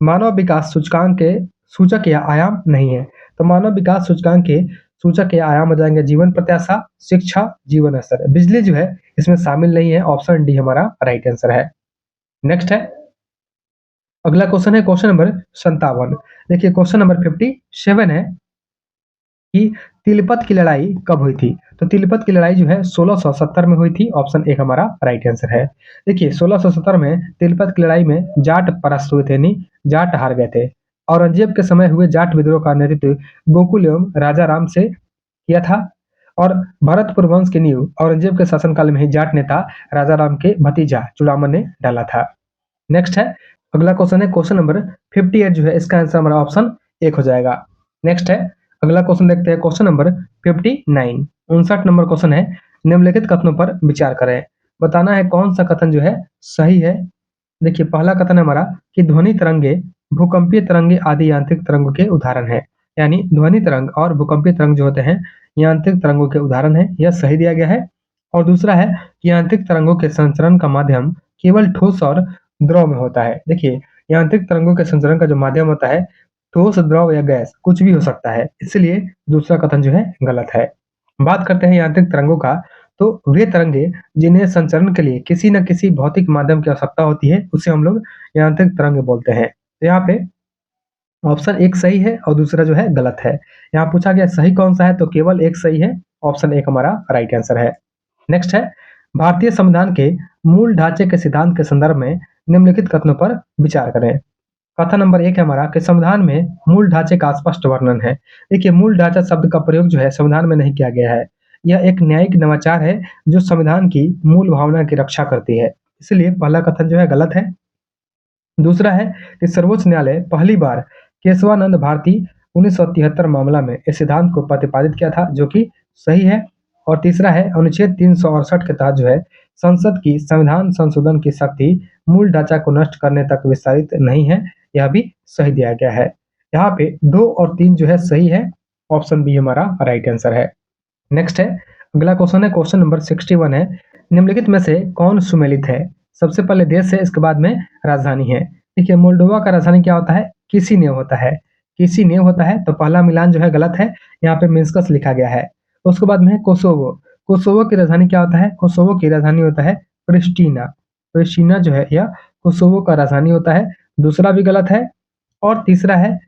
मानव विकास सूचकांक के सूचक या आयाम नहीं है। तो मानव विकास सूचकांक के सूचक या आयाम हो जाएंगे जीवन प्रत्याशा, शिक्षा, जीवन स्तर। बिजली जो है इसमें शामिल नहीं है। ऑप्शन डी हमारा राइट आंसर है। नेक्स्ट है, अगला क्वेश्चन है क्वेश्चन नंबर 57। देखिए क्वेश्चन नंबर 57 है कि तिलपत की लड़ाई कब हुई थी? तो तिलपत की लड़ाई जो है 1670 में हुई थी। ऑप्शन एक हमारा राइट आंसर है। देखिए 1670 में तिलपत की लड़ाई में जाट परास्त हुए थे, यानी जाट हार गए थे। औरंगजेब के समय हुए जाट विद्रोह का नेतृत्व गोकुल एवं राजा राम से किया था। और भरतपुर वंश की नींव औरंगजेब के शासनकाल में ही जाट नेता राजा राम के भतीजा चुड़ामन ने डाला था। नेक्स्ट है, अगला क्वेश्चन है क्वेश्चन नंबर 58 जो है इसका आंसर हमारा ऑप्शन एक हो जाएगा। नेक्स्ट है, अगला क्वेश्चन देखते हैं क्वेश्चन नंबर 59। 59 नंबर क्वेश्चन है, निम्नलिखित कथनों पर विचार करें। बताना है कौन सा कथन जो है सही है। देखिए पहला कथन है हमारा कि ध्वनि तरंगे भूकंपीय तरंगे आदि यांत्रिक तरंगों के उदाहरण है। यानी ध्वनि तरंग और भूकंपीय तरंग जो होते हैं यांत्रिक तरंगों के उदाहरण है, यह सही दिया गया है। और दूसरा है कि यांत्रिक तरंगों के संचरण का माध्यम केवल ठोस और द्रव में होता है। देखिए यांत्रिक तरंगों के संचरण का जो माध्यम होता है ठोस, द्रव या गैस कुछ भी हो सकता है, इसलिए दूसरा कथन जो है गलत है। बात करते हैं यांत्रिक तरंगों का, तो वे तरंगे जिन्हें संचरण के लिए किसी न किसी भौतिक माध्यम की आवश्यकता होती है उसे हम लोग यांत्रिक तरंग बोलते हैं। तो यहाँ पे ऑप्शन एक सही है और दूसरा जो है गलत है। यहाँ पूछा गया सही कौन सा है, तो केवल एक सही है। ऑप्शन एक हमारा राइट आंसर है। नेक्स्ट है, भारतीय संविधान के मूल ढांचे के सिद्धांत के संदर्भ में निम्नलिखित कथनों पर विचार करें। कथन नंबर एक है हमारा कि संविधान में मूल ढांचे का स्पष्ट वर्णन है। देखिए मूल ढांचा शब्द का प्रयोग जो है संविधान में नहीं किया गया है। यह एक न्यायिक नवाचार है जो संविधान की मूल भावना की रक्षा करती है, इसलिए पहला कथन जो है गलत है। दूसरा है कि सर्वोच्च न्यायालय पहली बार केशवानंद भारती 1973 मामला में इस सिद्धांत को प्रतिपादित किया था, जो कि सही है। और तीसरा है अनुच्छेद 368 के तहत जो है संसद की संविधान संशोधन की शक्ति मूल ढांचा को नष्ट करने तक विस्तारित नहीं है, यह भी सही दिया गया है। यहाँ पे 2 और 3 जो है सही है। ऑप्शन बी हमारा राइट आंसर है। नेक्स्ट है, अगला क्वेश्चन है क्वेश्चन नंबर 61 है, निम्नलिखित में से कौन सुमेलित है? सबसे पहले देश है, इसके बाद में राजधानी है। देखिए मोल्डोवा का राजधानी क्या होता है? किसिनेव होता है। किसिनेव होता है, तो पहला मिलान जो है गलत है, यहाँ पे मिन्स्कस लिखा गया है। उसके बाद में है कोसोवो। कोसोवो की राजधानी क्या होता है? कोसोवो की राजधानी होता है प्रिस्टीना। प्रिस्टीना जो है यह कोसोवो का राजधानी होता है। दूसरा भी गलत है। और तीसरा है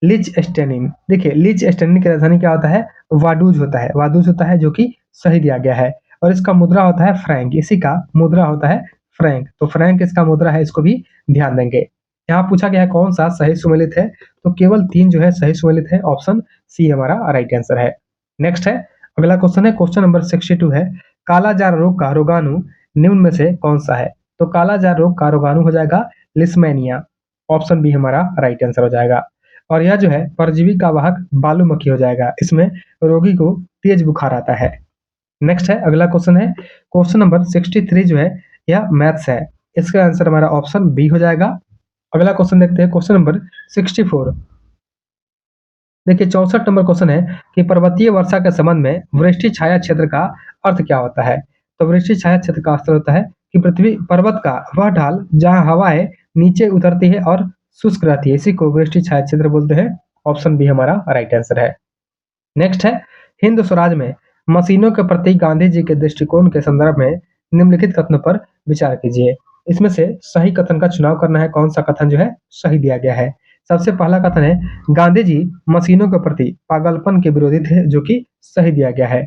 लिचस्टेनिन। देखिए लिचस्टेनिन की राजधानी क्या होता है? वाडूज होता है। वाडूज होता है, जो कि सही दिया गया है। और इसका मुद्रा होता है फ्रैंक। इसी का मुद्रा होता है फ्रैंक। तो फ्रैंक इसका मुद्रा है, इसको भी ध्यान देंगे। यहाँ पूछा गया है कौन सा सही सुमेलित है, तो केवल 3 जो है सही सुमेलित है। ऑप्शन सी हमारा राइट आंसर है। नेक्स्ट है, अगला क्वेश्चन है क्वेश्चन नंबर 62 है, कालाजार रोग का रोगाणु निम्न में से कौन सा है? तो कालाजार रोग का रोगाणु हो जाएगा लिस्मेनिया। ऑप्शन बी हमारा राइट आंसर हो जाएगा। और यह जो है परजीवी का वाहक बालू मक्खी हो जाएगा। इसमें रोगी को तेज बुखार आता है। नेक्स्ट है, अगला क्वेश्चन है क्वेश्चन नंबर 63 जो है यह मैथ्स है। इसका आंसर हमारा ऑप्शन बी हो जाएगा। अगला क्वेश्चन देखते हैं क्वेश्चन नंबर 64। देखिए 64 नंबर क्वेश्चन है कि पर्वतीय वर्षा के संबंध में वृष्टि छाया क्षेत्र का अर्थ क्या होता है? तो वृष्टि छाया क्षेत्र का अर्थ होता है कि पृथ्वी पर्वत का वह ढाल जहां हवाएं नीचे उतरती है और शुष्क रहती है, इसी को वृष्टि छाया क्षेत्र बोलते हैं। ऑप्शन बी हमारा राइट आंसर है। नेक्स्ट है हिंद स्वराज में मशीनों के प्रति गांधी जी के दृष्टिकोण के संदर्भ में निम्नलिखित कथनों पर विचार कीजिए। इसमें से सही कथन का चुनाव करना है, कौन सा कथन जो है सही दिया गया है। सबसे पहला कथन है गांधी जी मशीनों के प्रति पागलपन के विरोधी थे, जो कि सही दिया गया है।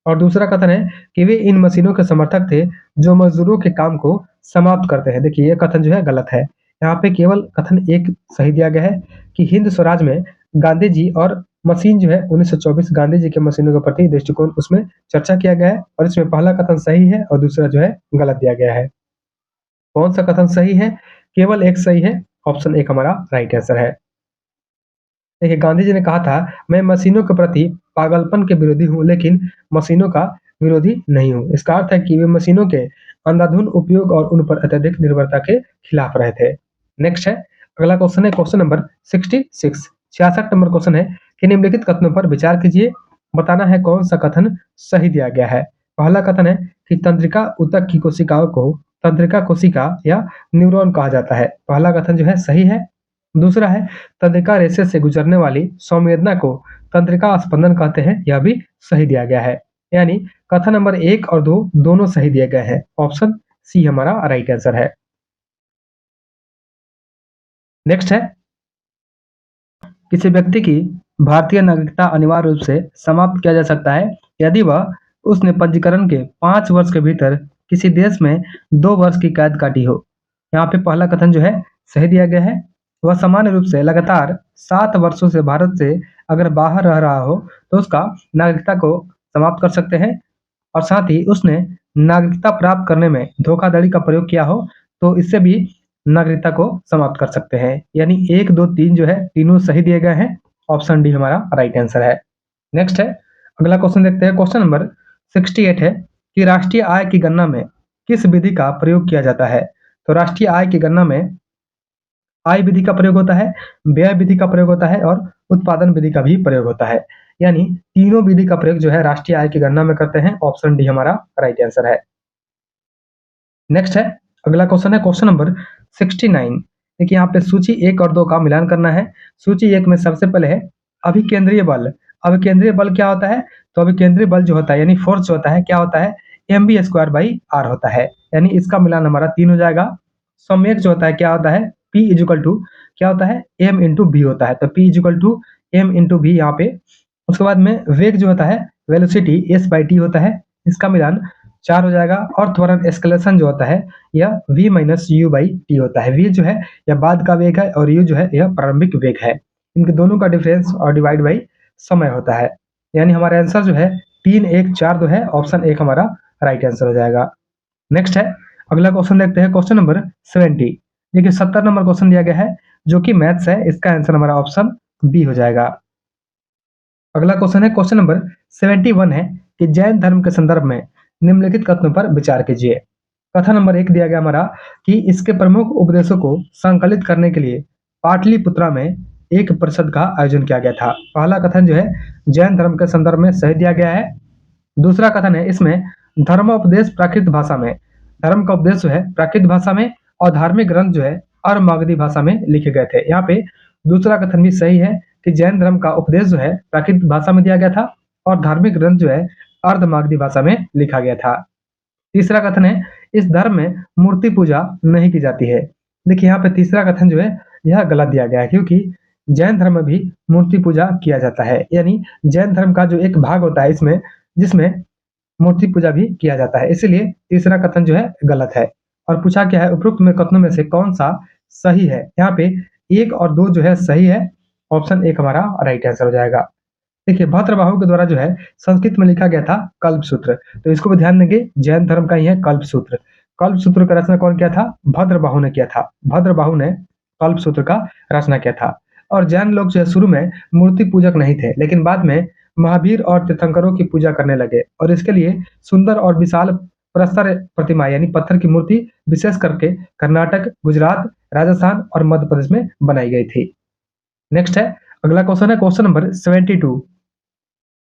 और दूसरा कथन है कि वे इन मशीनों के समर्थक थे जो मजदूरों के काम को समाप्त करते हैं। देखिए ये कथन जो है गलत है। यहाँ पे केवल कथन एक सही दिया गया है कि हिंद स्वराज में गांधी जी और मशीन जो है 1924 गांधी जी के मशीनों के प्रति दृष्टिकोण उसमें चर्चा किया गया है, और इसमें पहला कथन सही है और दूसरा जो है गलत दिया गया है। कौन सा कथन सही है? केवल एक सही है, ऑप्शन एक हमारा राइट आंसर है। देखिए गांधी जी ने कहा था मैं मशीनों के प्रति पागलपन के विरोधी हूँ, लेकिन मशीनों का विरोधी नहीं हूँ। इसका अर्थ है कि वे मशीनों के अंधाधुंध उपयोग और उन पर अत्यधिक निर्भरता के खिलाफ रहे थे। नेक्स्ट है अगला क्वेश्चन है क्वेश्चन नंबर 66 66 नंबर क्वेश्चन है कि निम्नलिखित कथनों पर विचार कीजिए, बताना है कौन सा कथन सही दिया गया है। पहला कथन है कि तंत्रिका ऊतक की कोशिकाओं को तंत्रिका कोशिका या न्यूरॉन कहा जाता है। पहला कथन जो है सही है। दूसरा है तंत्रिका रेशे से गुजरने वाली संवेदना को तंत्रिका स्पंदन कहते हैं, यह भी सही दिया गया है। यानी कथन नंबर 1 और 2 दोनों सही दिए गए हैं। ऑप्शन सी हमारा राइट आंसर है। नेक्स्ट है किसी व्यक्ति की भारतीय नागरिकता अनिवार्य रूप से समाप्त किया जा सकता है यदि वह उसने पंजीकरण के 5 वर्ष के भीतर किसी देश में 2 वर्ष की कैद काटी हो। यहाँ पे पहला कथन जो है सही दिया गया है। वह सामान्य रूप से लगातार 7 वर्षों से भारत से अगर बाहर रह रहा हो तो उसका नागरिकता को समाप्त कर सकते हैं, और साथ ही उसने नागरिकता प्राप्त करने में धोखाधड़ी का प्रयोग किया हो तो इससे भी नागरिकता को समाप्त कर सकते हैं। यानी 1, 2, 3 जो है तीनों सही दिए गए हैं। ऑप्शन डी हमारा राइट आंसर है। नेक्स्ट है अगला क्वेश्चन देखते हैं। क्वेश्चन नंबर 68 है कि राष्ट्रीय आय की गणना में किस विधि का प्रयोग किया जाता है? तो राष्ट्रीय आय की गणना में आय विधि का प्रयोग होता है, व्यय विधि का प्रयोग होता है और उत्पादन विधि का भी प्रयोग होता है। यानी तीनों विधि का प्रयोग जो है राष्ट्रीय आय की गणना में करते हैं। ऑप्शन डी हमारा राइट आंसर है। नेक्स्ट है अगला क्वेश्चन है क्वेश्चन नंबर 69। देखिए यहाँ पे सूची 1 और 2 का मिलान करना है। सूची 1 में सबसे पहले है अभिकेंद्रीय बल। अभिकेंद्रीय बल क्या होता है? तो अभिकेंद्रीय बल जो होता है यानी फोर्स जो होता है क्या होता है? mv² होता है। यानी इसका मिलान हमारा 3 हो जाएगा। संवेग जो होता है क्या होता है? P इक्वल टू क्या होता है? m इंटू v होता है। तो P equal to m into v यहाँ पे। उसके बाद में वेग जो होता है वेलोसिटी s/t होता है। इसका मिलान 4 हो जाएगा। और त्वरण एस्केलेशन जो होता है यह v minus u by T होता है। v जो है यह बाद का वेग है और u जो है यह प्रारंभिक वेग है। इनके दोनों का डिफरेंस और डिवाइड बाई समय होता है। यानी हमारा आंसर जो है 3, 1, 4 जो है ऑप्शन 1 हमारा राइट आंसर हो जाएगा। नेक्स्ट है अगला क्वेश्चन देखते हैं क्वेश्चन नंबर 70। देखिए 70 नंबर क्वेश्चन दिया गया है जो कि मैथ्स है। इसका आंसर हमारा ऑप्शन बी हो जाएगा। अगला क्वेश्चन है क्वेश्चन नंबर 71 है कि जैन धर्म के संदर्भ में निम्नलिखित कथनों पर विचार कीजिए। कथन नंबर 1 दिया गया हमारा कि इसके प्रमुख उपदेशों को संकलित करने के लिए पाटलिपुत्रा में एक परिषद का आयोजन किया गया था। पहला कथन जो है जैन धर्म के संदर्भ में सही दिया गया है। दूसरा कथन है इसमें धर्मोपदेश प्राकृत भाषा में, धर्म का उपदेश जो है प्राकृत भाषा में और धार्मिक ग्रंथ जो है अर्धमागधी भाषा में लिखे गए थे। यहाँ पे दूसरा कथन भी सही है कि जैन धर्म का उपदेश जो है प्राकृत भाषा में दिया गया था और धार्मिक ग्रंथ जो है अर्धमागधी भाषा में लिखा गया था। तीसरा कथन है इस धर्म में मूर्ति पूजा नहीं की जाती है। देखिए यहाँ पे तीसरा कथन जो है यह गलत दिया गया है, क्योंकि जैन धर्म में भी मूर्ति पूजा किया जाता है। यानी जैन धर्म का जो एक भाग होता है इसमें जिसमें मूर्ति पूजा भी किया जाता है, इसलिए तीसरा कथन जो है गलत है। और पूछा क्या है उपरोक्त में कथनों में से कौन सा सही है? यहाँ पे 1 और 2 जो है सही है। ऑप्शन 1 हमारा राइट आंसर हो जाएगा। देखिए भद्रबाहु के द्वारा जो है संस्कृत में लिखा गया था कल्पसूत्र, तो इसको भी ध्यान देंगे जैन धर्म का ही है कल्पसूत्र। कल्पसूत्र का रचना कौन किया था? भद्रबाहु ने किया था। भद्रबाहु ने कल्पसूत्र का रचना किया था। और जैन लोग जो है शुरू में मूर्ति पूजक नहीं थे, लेकिन बाद में महावीर और तीर्थंकरों की पूजा करने लगे और इसके लिए सुंदर और विशाल प्रस्तर प्रतिमा यानी पत्थर की मूर्ति विशेष करके कर्नाटक, गुजरात, राजस्थान और मध्य प्रदेश में बनाई गई थी। नेक्स्ट है अगला क्वेश्चन है क्वेश्चन नंबर 72।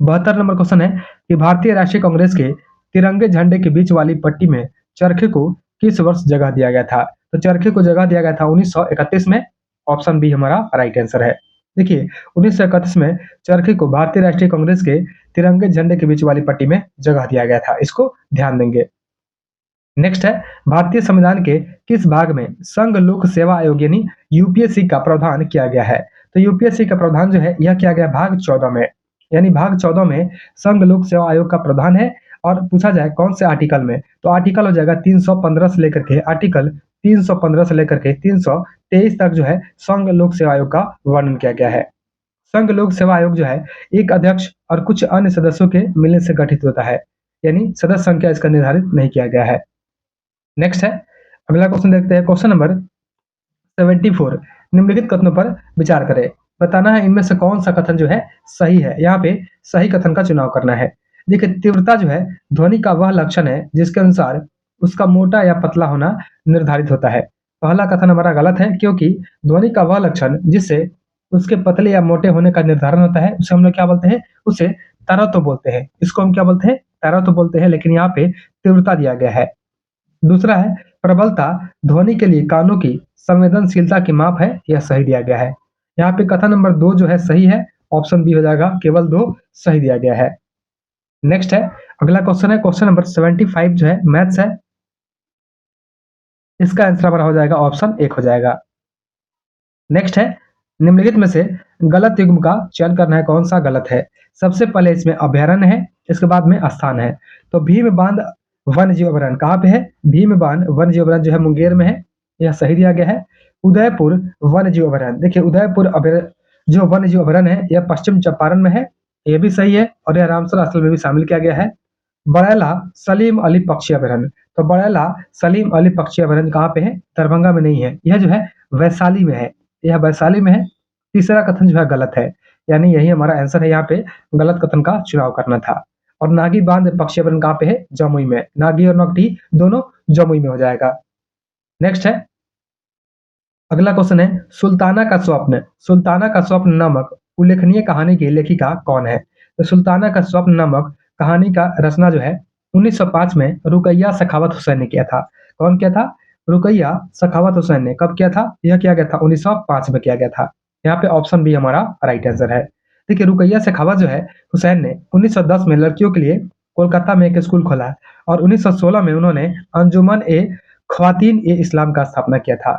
72 नंबर क्वेश्चन है कि भारतीय राष्ट्रीय कांग्रेस के तिरंगे झंडे के बीच वाली पट्टी में चरखे को किस वर्ष जगह दिया गया था? तो चरखे को जगह दिया गया था 1931 में। ऑप्शन बी हमारा राइट आंसर है। देखिए 1931 में चरखे को भारतीय राष्ट्रीय कांग्रेस के तिरंगे झंडे के बीच वाली पट्टी में जगह दिया गया था। इसको ध्यान देंगे। नेक्स्ट है भारतीय संविधान के किस भाग में संघ लोक सेवा आयोग यानी यूपीएससी का प्रावधान किया गया है? तो यूपीएससी का प्रावधान जो है यह किया गया भाग 14 में, यानी भाग 14 में संघ लोक सेवा आयोग का प्रावधान है। और पूछा जाए कौन से आर्टिकल में, तो आर्टिकल हो जाएगा 315 से लेकर के आर्टिकल 315 से लेकर के 323 तक जो है संघ लोक सेवा आयोग का वर्णन किया गया है। संघ लोक सेवा आयोग जो है एक अध्यक्ष और कुछ अन्य सदस्यों के मिलने से गठित होता है, यानी सदस्य संख्या इसका निर्धारित नहीं किया गया है। नेक्स्ट है अगला क्वेश्चन देखते हैं क्वेश्चन नंबर 74। निम्नलिखित कथनों पर विचार करें। बताना है इनमें से कौन सा कथन जो है सही है। यहाँ पे सही कथन का चुनाव करना है। देखिए तीव्रता जो है ध्वनि का वह लक्षण है जिसके अनुसार उसका मोटा या पतला होना निर्धारित होता है। पहला कथन हमारा गलत है, क्योंकि ध्वनि का वह लक्षण जिससे उसके पतले या मोटे होने का निर्धारण होता है उसे हम लोग क्या बोलते हैं, उसे तरत्व बोलते हैं। इसको हम क्या बोलते हैं, तरत्व बोलते हैं। लेकिन यहाँ पे तीव्रता दिया गया है। दूसरा है प्रबलता ध्वनि के लिए कानों की संवेदनशीलता की माप है, यह सही दिया गया है। यहाँ पे कथन नंबर 2 जो है सही है। ऑप्शन बी हो जाएगा, केवल 2 सही दिया गया है। नेक्स्ट है अगला क्वेश्चन है क्वेश्चन नंबर 75 जो है मैथ्स है। इसका आंसर हमारा हो जाएगा ऑप्शन 1 हो जाएगा। नेक्स्ट है निम्नलिखित में से गलत युग्म का चयन करना है, कौन सा गलत है। सबसे पहले इसमें अभयारण्य है, इसके बाद में स्थान है। तो भीम बांध वन्य जीव अभयारण्य कहाँ पे है? भीम बांध वन्य जीव अभयारण्य जो है मुंगेर में है, यह सही दिया गया है। उदयपुर वन्य जीव अभयारण्य, देखिए उदयपुर जो वन्य जीव अभयारण्य है यह पश्चिम चंपारण में है, यह भी सही है। और यह रामसर स्थल में भी शामिल किया गया है। बड़ैला सलीम अली पक्षी अभयारण्य, तो बड़ैला सलीम अली पक्षी अभयारण्य कहाँ पे है? दरभंगा में नहीं है, यह जो है वैशाली में है, यह वैशाली में है। तीसरा कथन जो है गलत है, यानी यही हमारा आंसर है। यहाँ पे गलत कथन का चुनाव करना था। और नागी बांध पक्षी अभयारण्य कहाँ पे है? जमुई में। नागी और नगटी दोनों जमुई में हो जाएगा। नेक्स्ट है अगला क्वेश्चन है सुल्ताना का स्वप्न नामक उल्लेखनीय कहानी की लेखिका कौन है? तो सुल्ताना का स्वप्न नामक कहानी का रचना जो है 1905 में रुकैया सखावत हुसैन ने किया था। कौन किया था? रुकैया सखावत हुसैन ने। कब किया था? यह किया गया था 1905 में किया गया था। यहाँ पे ऑप्शन बी हमारा राइट आंसर है। देखिए रुकैया सखावत जो है हुसैन ने 1910 में लड़कियों के लिए कोलकाता में एक स्कूल खोला और 1916 में उन्होंने अंजुमन ए ख्वातीन ए इस्लाम का स्थापना किया था।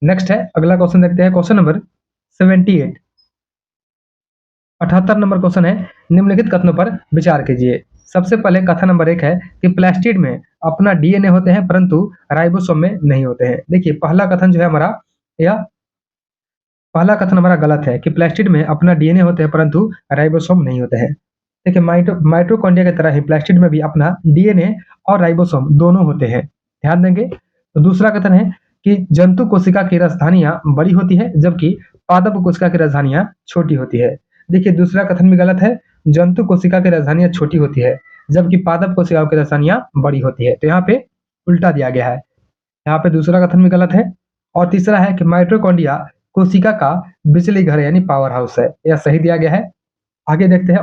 नेक्स्ट है अगला क्वेश्चन देखते हैं क्वेश्चन नंबर 78। 78 नंबर क्वेश्चन है निम्नलिखित कथनों पर विचार कीजिए। सबसे पहले कथन नंबर 1 है कि प्लास्टिड में अपना डीएनए होते हैं परंतु राइबोसोम में नहीं होते हैं। देखिए पहला कथन जो है हमारा पहला कथन हमारा गलत है कि प्लास्टिड में अपना डीएनए होते हैं परंतु राइबोसोम नहीं होते हैं। देखिए माइटोकॉन्ड्रिया की तरह ही प्लास्टिड में भी अपना डीएनए और राइबोसोम दोनों होते हैं, ध्यान देंगे। तो दूसरा कथन है कि जंतु कोशिका की राजधानियां बड़ी होती है जबकि पादप कोशिका की राजधानियां छोटी होती है। देखिए दूसरा कथन भी गलत है, जंतु कोशिका की राजधानियां छोटी होती है जबकि पादप कोशिकाओं की राजधानियां बड़ी होती है। तो यहाँ पे उल्टा दिया गया है, यहाँ पे दूसरा कथन भी गलत है। और तीसरा है कि माइटोकॉन्ड्रिया कोशिका का बिजली घर यानी पावर हाउस है, यह सही दिया गया है। आगे देखते हैं,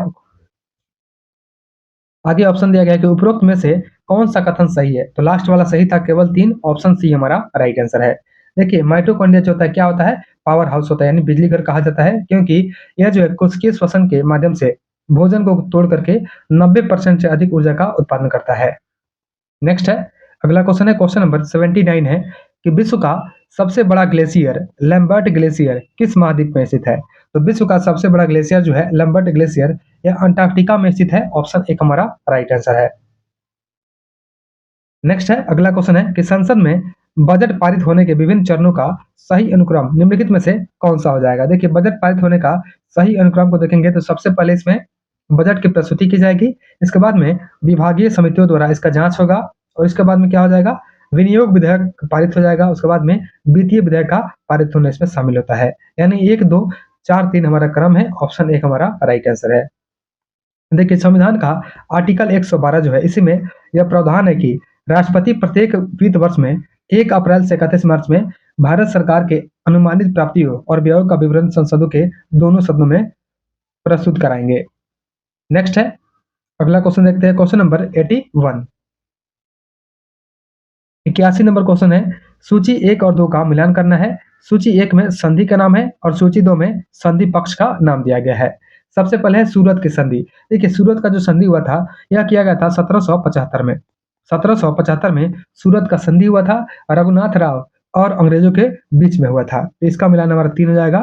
आगे ऑप्शन दिया गया है कि उपरोक्त में से कौन सा कथन सही है। तो लास्ट वाला सही था, केवल 3, ऑप्शन सी हमारा राइट आंसर है। देखिए माइटोकॉन्ड्रिया जो होता है क्या होता है? पावर हाउस होता है, यानी बिजली घर कहा जाता है, क्योंकि यह जो है कोशिकीय श्वसन के माध्यम से भोजन को तोड़ करके 90% से अधिक ऊर्जा का उत्पादन करता है। नेक्स्ट है अगला क्वेश्चन है क्वेश्चन नंबर 79 है कि विश्व का सबसे बड़ा ग्लेशियर लैम्बर्ट ग्लेशियर किस महाद्वीप में स्थित है? तो विश्व का सबसे बड़ा ग्लेशियर जो है लैम्बर्ट ग्लेशियर यह अंटार्कटिका में स्थित है। ऑप्शन 1 हमारा राइट आंसर है। नेक्स्ट है अगला क्वेश्चन है कि संसद में बजट पारित होने के विभिन्न चरणों का सही अनुक्रम निम्नलिखित में से कौन सा हो जाएगा? देखिए बजट पारित होने का सही अनुक्रम को देखेंगे तो सबसे पहले इसमें बजट की प्रस्तुति की जाएगी, इसके बाद में विभागीय समितियों द्वारा इसका जांच होगा और इसके बाद में क्या हो जाएगा? विनियोग विधेयक पारित हो जाएगा। उसके बाद में वित्तीय विधेयक का पारित होना इसमें शामिल होता है, यानी 1 2 4 3 हमारा क्रम है। ऑप्शन 1 हमारा राइट आंसर है। देखिए संविधान का आर्टिकल 112 जो है इसी में यह प्रावधान है कि राष्ट्रपति प्रत्येक वित्त वर्ष में 1 अप्रैल से 31 मार्च में भारत सरकार के अनुमानित प्राप्तियों और व्ययों का विवरण संसदों के दोनों सदनों में प्रस्तुत कराएंगे। नेक्स्ट है, अगला क्वेश्चन देखते हैं, क्वेश्चन नंबर 81। 81 नंबर क्वेश्चन है, सूची 1 और 2 का मिलान करना है। सूची 1 में संधि का नाम है और सूची 2 में संधि पक्ष का नाम दिया गया है। सबसे पहले है सूरत की संधि। देखिए सूरत का जो संधि हुआ था यह किया गया था 1775 में। 1775 में सूरत का संधि हुआ था, रघुनाथ राव और अंग्रेजों के बीच में हुआ था। तो इसका मिलान हमारा 3 हो जाएगा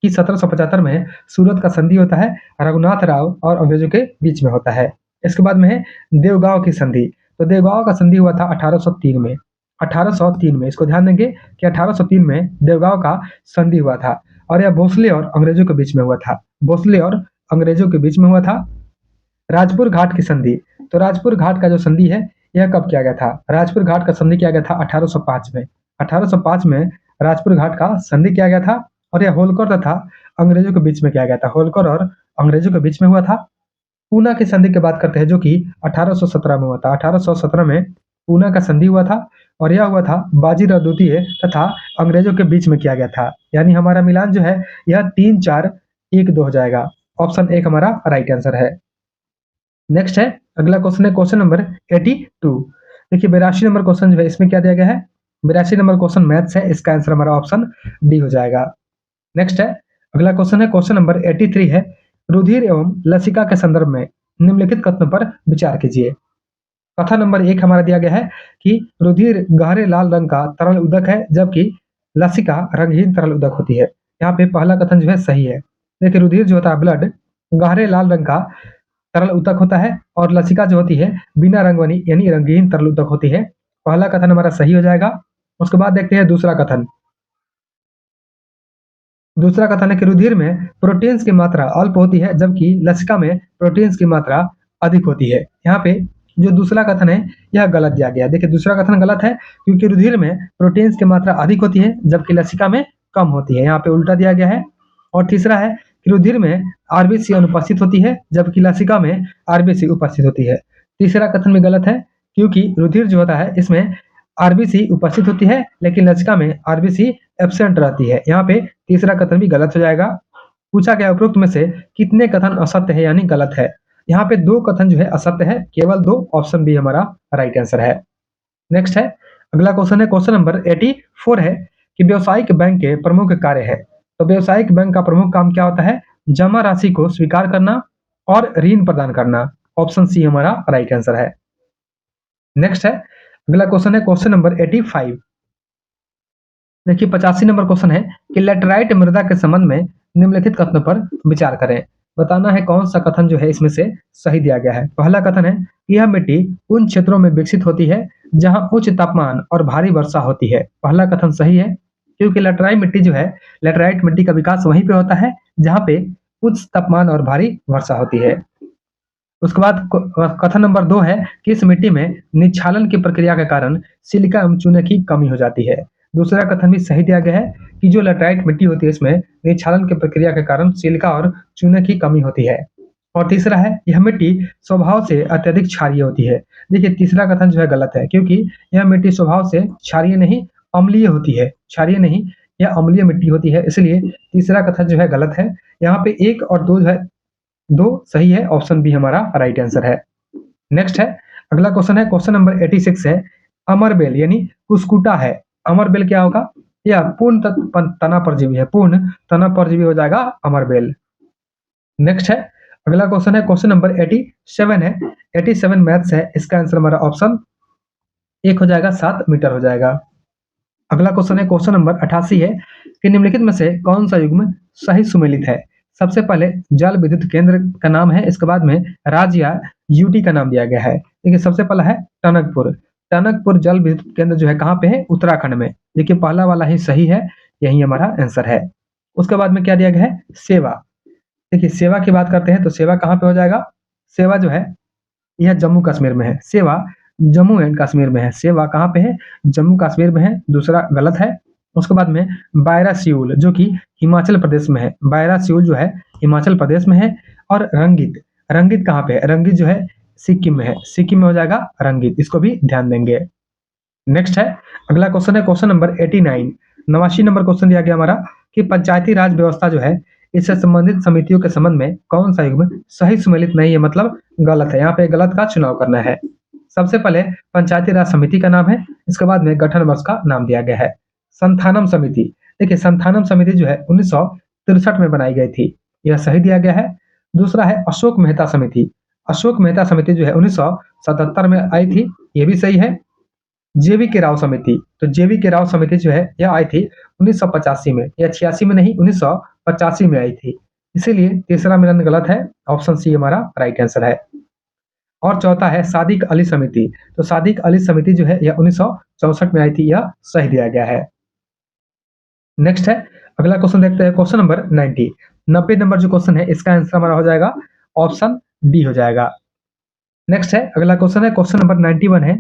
कि 1775 में सूरत का संधि होता है, रघुनाथ राव और अंग्रेजों के बीच में होता है। इसके बाद में है देवगांव की संधि। तो देवगांव का संधि हुआ था 1803 में। 1803 में, इसको ध्यान देंगे कि 1803 में देवगांव का संधि हुआ था और यह भोसले और अंग्रेजों के बीच में हुआ था। भोसले और अंग्रेजों के बीच में हुआ था। राजपुर घाट की संधि। तो राजपुर घाट का जो संधि है यह कब किया गया था? राजपुर घाट का संधि किया गया था 1805 में। 1805 में राजपुर घाट का संधि किया गया था और यह होलकर तथा अंग्रेजों के बीच में किया गया था। होलकर और अंग्रेजों के बीच में हुआ था। पूना की संधि की बात करते हैं जो कि 1817 में हुआ था। 1817 में पूना का संधि हुआ था और यह हुआ था बाजीराव द्वितीय तथा अंग्रेजों के बीच में किया गया था। यानी हमारा मिलान जो है यह 3, 4, 1, 2 हो जाएगा। ऑप्शन 1 हमारा राइट आंसर है। नेक्स्ट है, अगला क्वेश्चन है क्वेश्चन नंबर 82। देखिए 82 नंबर क्वेश्चन जो है इसमें क्या दिया गया है? 82 नंबर क्वेश्चन मैथ्स है, इसका आंसर हमारा ऑप्शन डी हो जाएगा। नेक्स्ट है, अगला क्वेश्चन है क्वेश्चन नंबर 83 है, रुधिर एवं लसिका के संदर्भ में निम्नलिखित कथनों पर विचार कीजिए। कथन नंबर 1 हमारा दिया गया है कि रुधिर गहरे लाल रंग का तरल उदक है जबकि लसिका रंगहीन तरल उदक होती है। यहाँ पे पहला कथन जो है सही है। देखिए रुधिर जो होता है ब्लड गहरे लाल रंग का तरल उदक होता है और लसिका जो होती है बिना रंग वाली यानी रंगहीन तरल उदक होती है। पहला कथन हमारा सही हो जाएगा। उसके बाद देखते हैं दूसरा कथन। दूसरा कथन है कि रुधिर में प्रोटीन्स की मात्रा अल्प होती है जबकि लसिका में प्रोटीन्स की मात्रा अधिक होती है। यहाँ पे जो दूसरा कथन है यह गलत दिया गया है। देखिए दूसरा कथन गलत है क्योंकि रुधिर में प्रोटीन्स की मात्रा अधिक होती है जबकि लसिका में कम होती है। यहाँ पे उल्टा दिया गया है। और तीसरा है कि रुधिर में आरबीसी अनुपस्थित होती है जबकि लसिका में आरबीसी उपस्थित होती है। तीसरा कथन भी गलत है क्योंकि रुधिर जो होता है इसमें आरबीसी उपस्थित होती है लेकिन लसिका में आरबीसी एब्सेंट रहती है। यहाँ पे तीसरा कथन भी गलत हो जाएगा। पूछा गया उपरोक्त में से कितने कथन असत्य है यानी गलत है? यहाँ पे 2 कथन जो है असत्य है, केवल 2। ऑप्शन बी हमारा राइट आंसर है। नेक्स्ट है, अगला क्वेश्चन है क्वेश्चन नंबर 84 है कि व्यावसायिक बैंक के प्रमुख कार्य है। तो व्यावसायिक बैंक का प्रमुख काम क्या होता है? जमा राशि को स्वीकार करना और ऋण प्रदान करना। ऑप्शन सी हमारा राइट आंसर है। नेक्स्ट है, अगला क्वेश्चन है क्वेश्चन नंबर 85। देखिए 85 नंबर क्वेश्चन है कि लेटराइट मृदा के संबंध में निम्नलिखित कथनों पर विचार करें। बताना है कौन सा कथन जो है इसमें से सही दिया गया है। पहला कथन है कि यह मिट्टी उन क्षेत्रों में विकसित होती है जहां उच्च तापमान और भारी वर्षा होती है। पहला कथन सही है क्योंकि लेटराइट मिट्टी जो है, लेटराइट मिट्टी का विकास वहीं पे होता है जहां पे उच्च तापमान और भारी वर्षा होती है। उसके बाद कथन नंबर 2 है कि इस मिट्टी में निक्षालन की प्रक्रिया के कारण सिलिका एवं चूने की कमी हो जाती है। दूसरा कथन भी सही दिया गया है कि जो लेटराइट मिट्टी होती है इसमें निक्षालन की प्रक्रिया के कारण सिलिका और चूने की कमी होती है। और तीसरा है यह मिट्टी स्वभाव से अत्यधिक क्षारीय होती है। देखिए तीसरा कथन जो है गलत है क्योंकि यह मिट्टी स्वभाव से क्षारीय नहीं अम्लीय होती है। क्षारीय नहीं, यह अम्लीय मिट्टी होती है, इसलिए तीसरा कथन जो है गलत है। यहाँ पे 1 और 2 जो है 2 सही है। ऑप्शन बी हमारा राइट आंसर है। नेक्स्ट है, अगला क्वेश्चन है क्वेश्चन नंबर 86 है, अमरबेल यानी कुस्कुटा है। अमरबेल क्या होगा? यह तना परजीवी है। पूर्ण तना परजीवी हो जाएगा अमरबेल। नेक्स्ट है, अगला क्वेश्चन है क्वेश्चन नंबर 87 है। 87 मैथ्स है, इसका आंसर हमारा ऑप्शन 1 हो जाएगा, 7 मीटर हो जाएगा। अगला क्वेश्चन है क्वेश्चन नंबर 88 है कि निम्नलिखित में से कौन सा युग्म सही सुमेलित है? सबसे पहले जल विद्युत केंद्र का नाम है, इसके बाद में राज्य या यूटी का नाम दिया गया है। देखिए सबसे पहला है टनकपुर। टनकपुर जल विद्युत केंद्र जो है कहाँ पे है? उत्तराखंड में। देखिए पहला वाला ही सही है, यही हमारा आंसर है। उसके बाद में क्या दिया गया है? सेवा। देखिए सेवा की बात करते हैं तो सेवा कहाँ पे हो जाएगा? सेवा जो है यह जम्मू कश्मीर में है। सेवा जम्मू एंड कश्मीर में है। सेवा कहाँ पे है? जम्मू कश्मीर में है। दूसरा गलत है। उसके बाद में बायरा सियूल जो कि हिमाचल प्रदेश में है। बायरा सियूल जो है हिमाचल प्रदेश में है। और रंगित, रंगित कहाँ पे है? रंगित जो है सिक्किम में है। सिक्किम में हो जाएगा रंगित, इसको भी ध्यान देंगे। नेक्स्ट है, अगला क्वेश्चन है क्वेश्चन नंबर 89। 89 नंबर क्वेश्चन दिया गया हमारा कि पंचायती राज व्यवस्था जो है, इससे संबंधित समितियों के संबंध में कौन सा युग्म सही सम्मिलित नहीं है, मतलब गलत है। यहाँ पे गलत का चुनाव करना है। सबसे पहले पंचायती राज समिति का नाम है, इसके बाद में गठन वर्ष का नाम दिया गया है। संथानम समिति, देखिए संथानम समिति जो है 1963 में बनाई गई थी, यह सही दिया गया है। दूसरा है अशोक मेहता समिति, अशोक मेहता समिति जो है 1977 में आई थी, ये भी सही है। जेवी के राव समिति, तो जेवी के राव समिति जो है यह आई थी 1985 में, या 86 में नहीं, 1985 में आई थी, इसीलिए तीसरा मिलन गलत है। ऑप्शन सी हमारा राइट आंसर है। और चौथा है सादिक अली समिति, तो सादिक अली समिति जो है यह 1964 में आई थी, यह सही दिया गया है। नेक्स्ट है, अगला क्वेश्चन देखते हैं, क्वेश्चन नंबर 90। 90 नंबर जो क्वेश्चन है इसका आंसर हमारा हो जाएगा ऑप्शन डी हो जाएगा। नेक्स्ट है, अगला क्वेश्चन है, क्वेश्चन नंबर 91 है,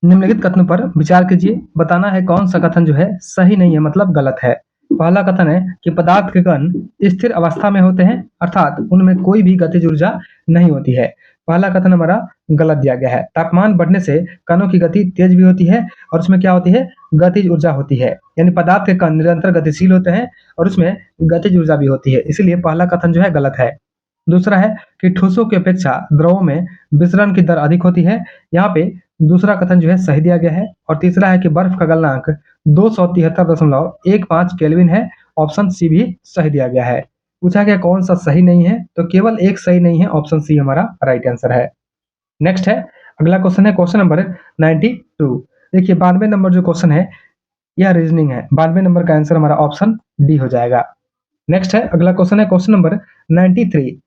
निम्नलिखित कथनों पर विचार कीजिए, बताना है कौन सा कथन जो है सही नहीं है, मतलब गलत है। पहला कथन है कि पदार्थ के कण स्थिर अवस्था में होते हैं, अर्थात उनमें कोई भी गतिज ऊर्जा नहीं होती है। पहला कथन हमारा गलत दिया गया है। तापमान बढ़ने से कणों की गति तेज भी होती है और उसमें क्या होती है, गतिज ऊर्जा होती है, यानी पदार्थ के कण निरंतर गतिशील होते हैं और उसमें गतिज ऊर्जा भी होती है, इसलिए पहला कथन जो है गलत है। दूसरा है कि ठोसों की अपेक्षा द्रवों में विसरण की दर अधिक होती है, यहाँ पे दूसरा कथन जो है सही दिया गया है। और तीसरा है कि बर्फ का गलनांक 273.15 केल्विन है, ऑप्शन सी भी सही दिया गया है। पूछा गया कौन सा सही नहीं है, तो केवल एक सही नहीं है, ऑप्शन सी हमारा राइट आंसर है। नेक्स्ट है, अगला क्वेश्चन है, क्वेश्चन नंबर 92। देखिए 92 नंबर जो क्वेश्चन है यह रीजनिंग है, 92 नंबर का आंसर हमारा ऑप्शन डी हो जाएगा। नेक्स्ट है, अगला क्वेश्चन है, क्वेश्चन नंबर 93।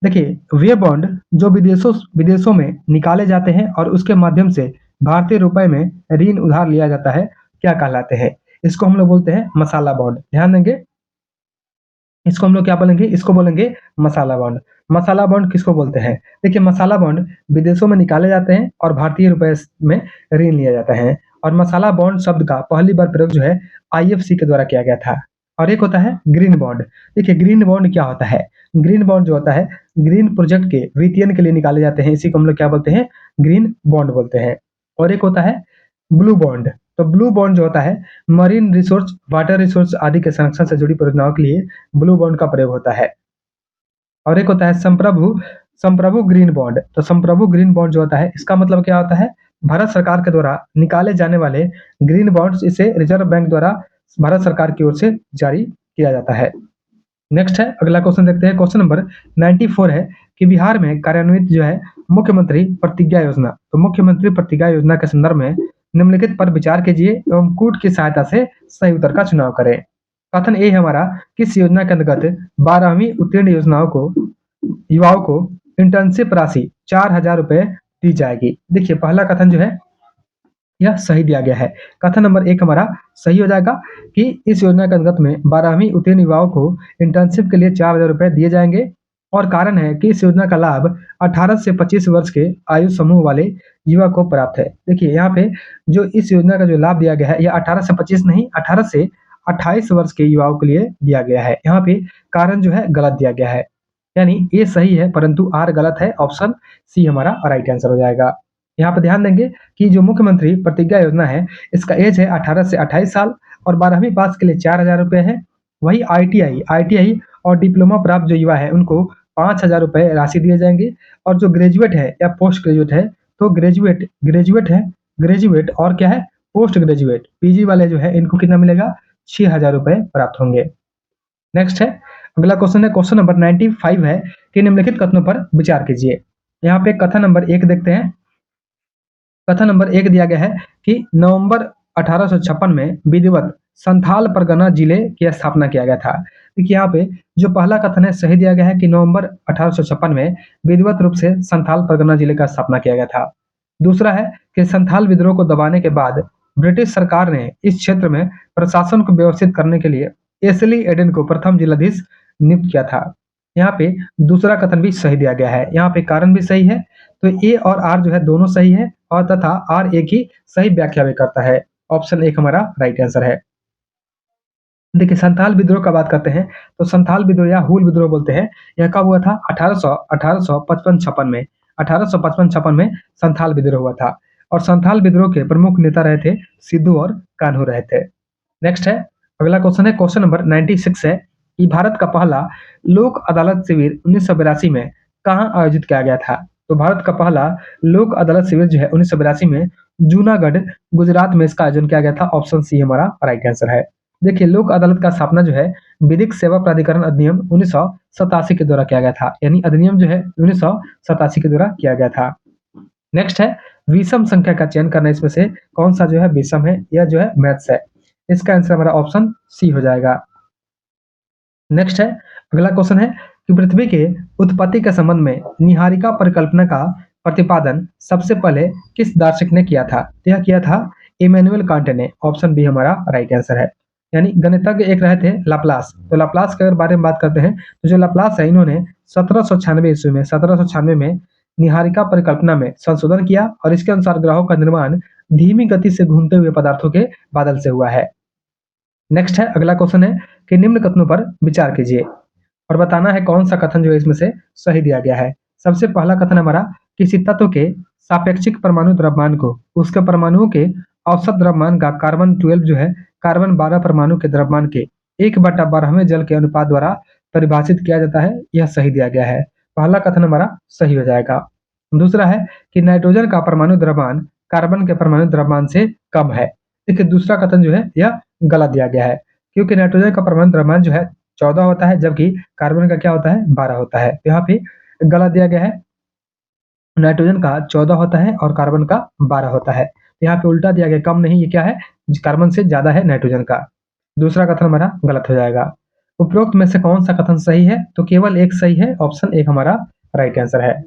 देखिए वे बॉन्ड जो विदेशों विदेशों में निकाले जाते हैं और उसके माध्यम से भारतीय रुपए में ऋण उधार लिया जाता है, क्या कहलाते हैं? इसको हम लोग बोलते हैं मसाला बॉन्ड। ध्यान देंगे, इसको हम लोग क्या बोलेंगे, इसको बोलेंगे मसाला बॉन्ड। मसाला बॉन्ड किसको बोलते हैं? देखिए मसाला बॉन्ड विदेशों में निकाले जाते हैं और भारतीय रुपए में ऋण लिया जाता है। और मसाला बॉन्ड शब्द का पहली बार प्रयोग जो है आईएफसी के द्वारा किया गया था। और एक होता है ग्रीन बॉन्ड। देखिए ग्रीन बॉन्ड क्या होता है? ग्रीन बॉन्ड जो होता है ग्रीन प्रोजेक्ट के वित्तीयन के लिए निकाले जाते हैं, इसी को हम लोग क्या बोलते हैं, ग्रीन बॉन्ड बोलते हैं। और एक होता है ब्लू बॉन्ड। तो ब्लू बॉन्ड जो होता है मरीन रिसोर्स, वाटर रिसोर्स आदि के संरक्षण से जुड़ी परियोजनाओं के लिए ब्लू बॉन्ड का प्रयोग होता है। और एक होता है संप्रभु संप्रभु ग्रीन बॉन्ड। तो संप्रभु ग्रीन बॉन्ड जो होता है इसका मतलब क्या होता है, भारत सरकार के द्वारा निकाले जाने वाले ग्रीन बॉन्ड्स, इसे रिजर्व बैंक द्वारा भारत सरकार की ओर से जारी किया जाता है। नेक्स्ट है, अगला क्वेश्चन देखते हैं, क्वेश्चन नंबर 94 है कि बिहार में कार्यान्वित जो है मुख्यमंत्री प्रतिज्ञा योजना। तो मुख्यमंत्री प्रतिज्ञा योजना के संदर्भ में निम्नलिखित पर विचार कीजिए एवं कूट की सहायता से सही उत्तर का चुनाव करें। कथन ए हमारा, किस योजना के अंतर्गत 12वीं उत्तीर्ण योजनाओं को युवाओं को इंटर्नशिप राशि 4,000 रुपए दी जाएगी? देखिए पहला कथन जो है यह सही दिया गया है। कथन नंबर 1 हमारा सही हो जाएगा कि इस योजना के अंतर्गत में 12वीं उत्तीर्ण युवाओं को इंटर्नशिप के लिए 4,000 रुपए दिए जाएंगे। और कारण है कि इस योजना का लाभ 18 से 25 वर्ष के आयु समूह वाले युवा को प्राप्त है। देखिए यहाँ पे जो इस योजना का जो लाभ दिया गया है यह 18 से 25 नहीं, 18 से 28 वर्ष के युवाओं के लिए दिया गया है। यहाँ पे कारण जो है गलत दिया गया है, यानी ए सही है परंतु आर गलत है, ऑप्शन सी हमारा राइट आंसर हो जाएगा। यहाँ पे ध्यान देंगे कि जो मुख्यमंत्री प्रतिज्ञा योजना है इसका एज है 18 से 28 साल और 12वीं पास के लिए 4,000 रुपए है। वही आईटीआई और डिप्लोमा प्राप्त जो युवा है उनको 5,000 रुपए राशि दिए जाएंगे। और जो ग्रेजुएट है या पोस्ट ग्रेजुएट है, तो ग्रेजुएट और क्या है, पोस्ट ग्रेजुएट पीजी वाले जो है इनको कितना मिलेगा, 6,000 रुपए प्राप्त होंगे। नेक्स्ट है, अगला क्वेश्चन है, क्वेश्चन नंबर 95 है कि निम्नलिखित कथनों पर विचार कीजिए। यहाँ पे कथन नंबर 1 देखते हैं। कथन नंबर 1 दिया गया है कि नवंबर 1856 में विधिवत संथाल परगना जिले की स्थापना किया गया था। देखिए यहाँ पे जो पहला कथन है सही दिया गया है कि नवंबर 1856 में विधिवत रूप से संथाल परगना जिले का स्थापना किया गया था। दूसरा है कि संथाल विद्रोह को दबाने के बाद ब्रिटिश सरकार ने इस क्षेत्र में प्रशासन को व्यवस्थित करने के लिए एसली एडन को प्रथम जिलाधीश नियुक्त किया था। यहाँ पे दूसरा कथन भी सही दिया गया है, यहाँ पे कारण भी सही है। तो ए और आर जो है दोनों सही है और तथा आर एक ही सही व्याख्या भी करता है। ऑप्शन 1 हमारा राइट आंसर है। देखिए संथाल विद्रोह का बात करते हैं तो संथाल विद्रोह या हुल विद्रोह बोलते हैं, यह कब हुआ था, 1855-56 में। 1855-56 में संथाल विद्रोह हुआ था और संथाल विद्रोह के प्रमुख नेता रहे थे सिद्धू और कान्हू रहे थे। नेक्स्ट है, अगला क्वेश्चन है, क्वेश्चन नंबर 96 है कि भारत का पहला लोक अदालत शिविर 1982 में कहाँ आयोजित किया गया था? तो भारत का पहला लोक अदालत शिविर जो है 1982 में जूनागढ़, गुजरात में इसका आयोजन किया गया था। ऑप्शन सी हमारा राइट आंसर है। देखिए, लोक अदालत का स्थापना जो है विधिक सेवा प्राधिकरण अधिनियम 1987 के द्वारा किया गया था, यानी अधिनियम जो है 1987 के द्वारा किया गया था। नेक्स्ट है, विषम संख्या का चयन करना, इसमें से कौन सा जो है विषम है, यह जो है मैथ्स है। इसका आंसर हमारा ऑप्शन सी हो जाएगा। नेक्स्ट है, अगला क्वेश्चन है कि पृथ्वी के उत्पत्ति के संबंध में निहारिका परिकल्पना का प्रतिपादन सबसे पहले किस दार्शनिक ने किया था? तो यह किया था इमैनुअल कांट ने। ऑप्शन बी हमारा राइट आंसर है। यानी गणितज्ञ एक रहे थे लाप्लास। तो लाप्लास के अगर बारे में बात करते हैं, तो जो लाप्लास है, इन्होंने 1796 ईस्वी में 1796 में निहारिका परिकल्पना में संशोधन किया और इसके अनुसार ग्रहों का निर्माण धीमी गति से घूमते हुए पदार्थों के बादल से हुआ है। नेक्स्ट है, अगला क्वेश्चन है कि निम्न कथनों पर विचार कीजिए और बताना है कौन सा कथन जो है इसमें से सही दिया गया है। सबसे पहला कथन हमारा, किसी तत्व के सापेक्षिक परमाणु द्रव्यमान को उसके परमाणुओं के औसत द्रव्यमान का कार्बन 12 जो है कार्बन 12 परमाणु के द्रव्यमान के 1/12वें जल के अनुपात द्वारा परिभाषित किया जाता है। यह सही दिया गया है। पहला कथन हमारा सही हो जाएगा। दूसरा है कि नाइट्रोजन का परमाणु द्रव्यमान कार्बन के परमाणु द्रव्यमान से कम है। देखिए, दूसरा कथन जो है यह गलत दिया गया है, क्योंकि नाइट्रोजन का परमाणु द्रव्यमान जो है 14 होता है, जबकि कार्बन का क्या होता है 12 होता है। तो यहाँ पे गलत दिया गया है, नाइट्रोजन का 14 होता है और कार्बन का 12 होता है। तो यहाँ पे उल्टा दिया गया, कम नहीं, ये क्या है कार्बन से ज्यादा है नाइट्रोजन का। दूसरा कथन हमारा गलत हो जाएगा। उपरोक्त में से कौन सा कथन सही है? तो केवल एक सही है, ऑप्शन एक हमारा राइट आंसर है।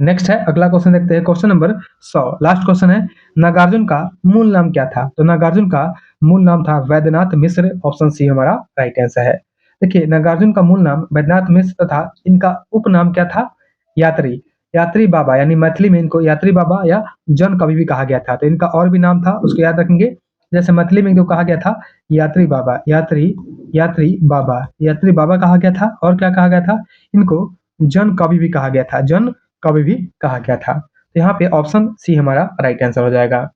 नेक्स्ट है, अगला क्वेश्चन देखते हैं, क्वेश्चन नंबर 100, लास्ट क्वेश्चन है, नागार्जुन का मूल नाम क्या था? तो नागार्जुन का मूल नाम था वैद्यनाथ मिश्र। ऑप्शन सी हमारा राइट आंसर है। देखिए, नागार्जुन का मूल नाम वैद्यनाथ मिश्र तथा इनका उपनाम क्या था? यात्री। यात्री बाबा, यानी मैथिली में इनको यात्री बाबा या जन कवि भी कहा गया था। तो इनका और भी नाम था, उसको याद रखेंगे। जैसे मैथिली में इनको कहा गया था यात्री बाबा, यात्री बाबा कहा गया था, और क्या कहा गया था? इनको जन कवि भी कहा गया था, जन कवि भी कहा गया था। तो यहाँ पे ऑप्शन सी हमारा राइट आंसर हो जाएगा।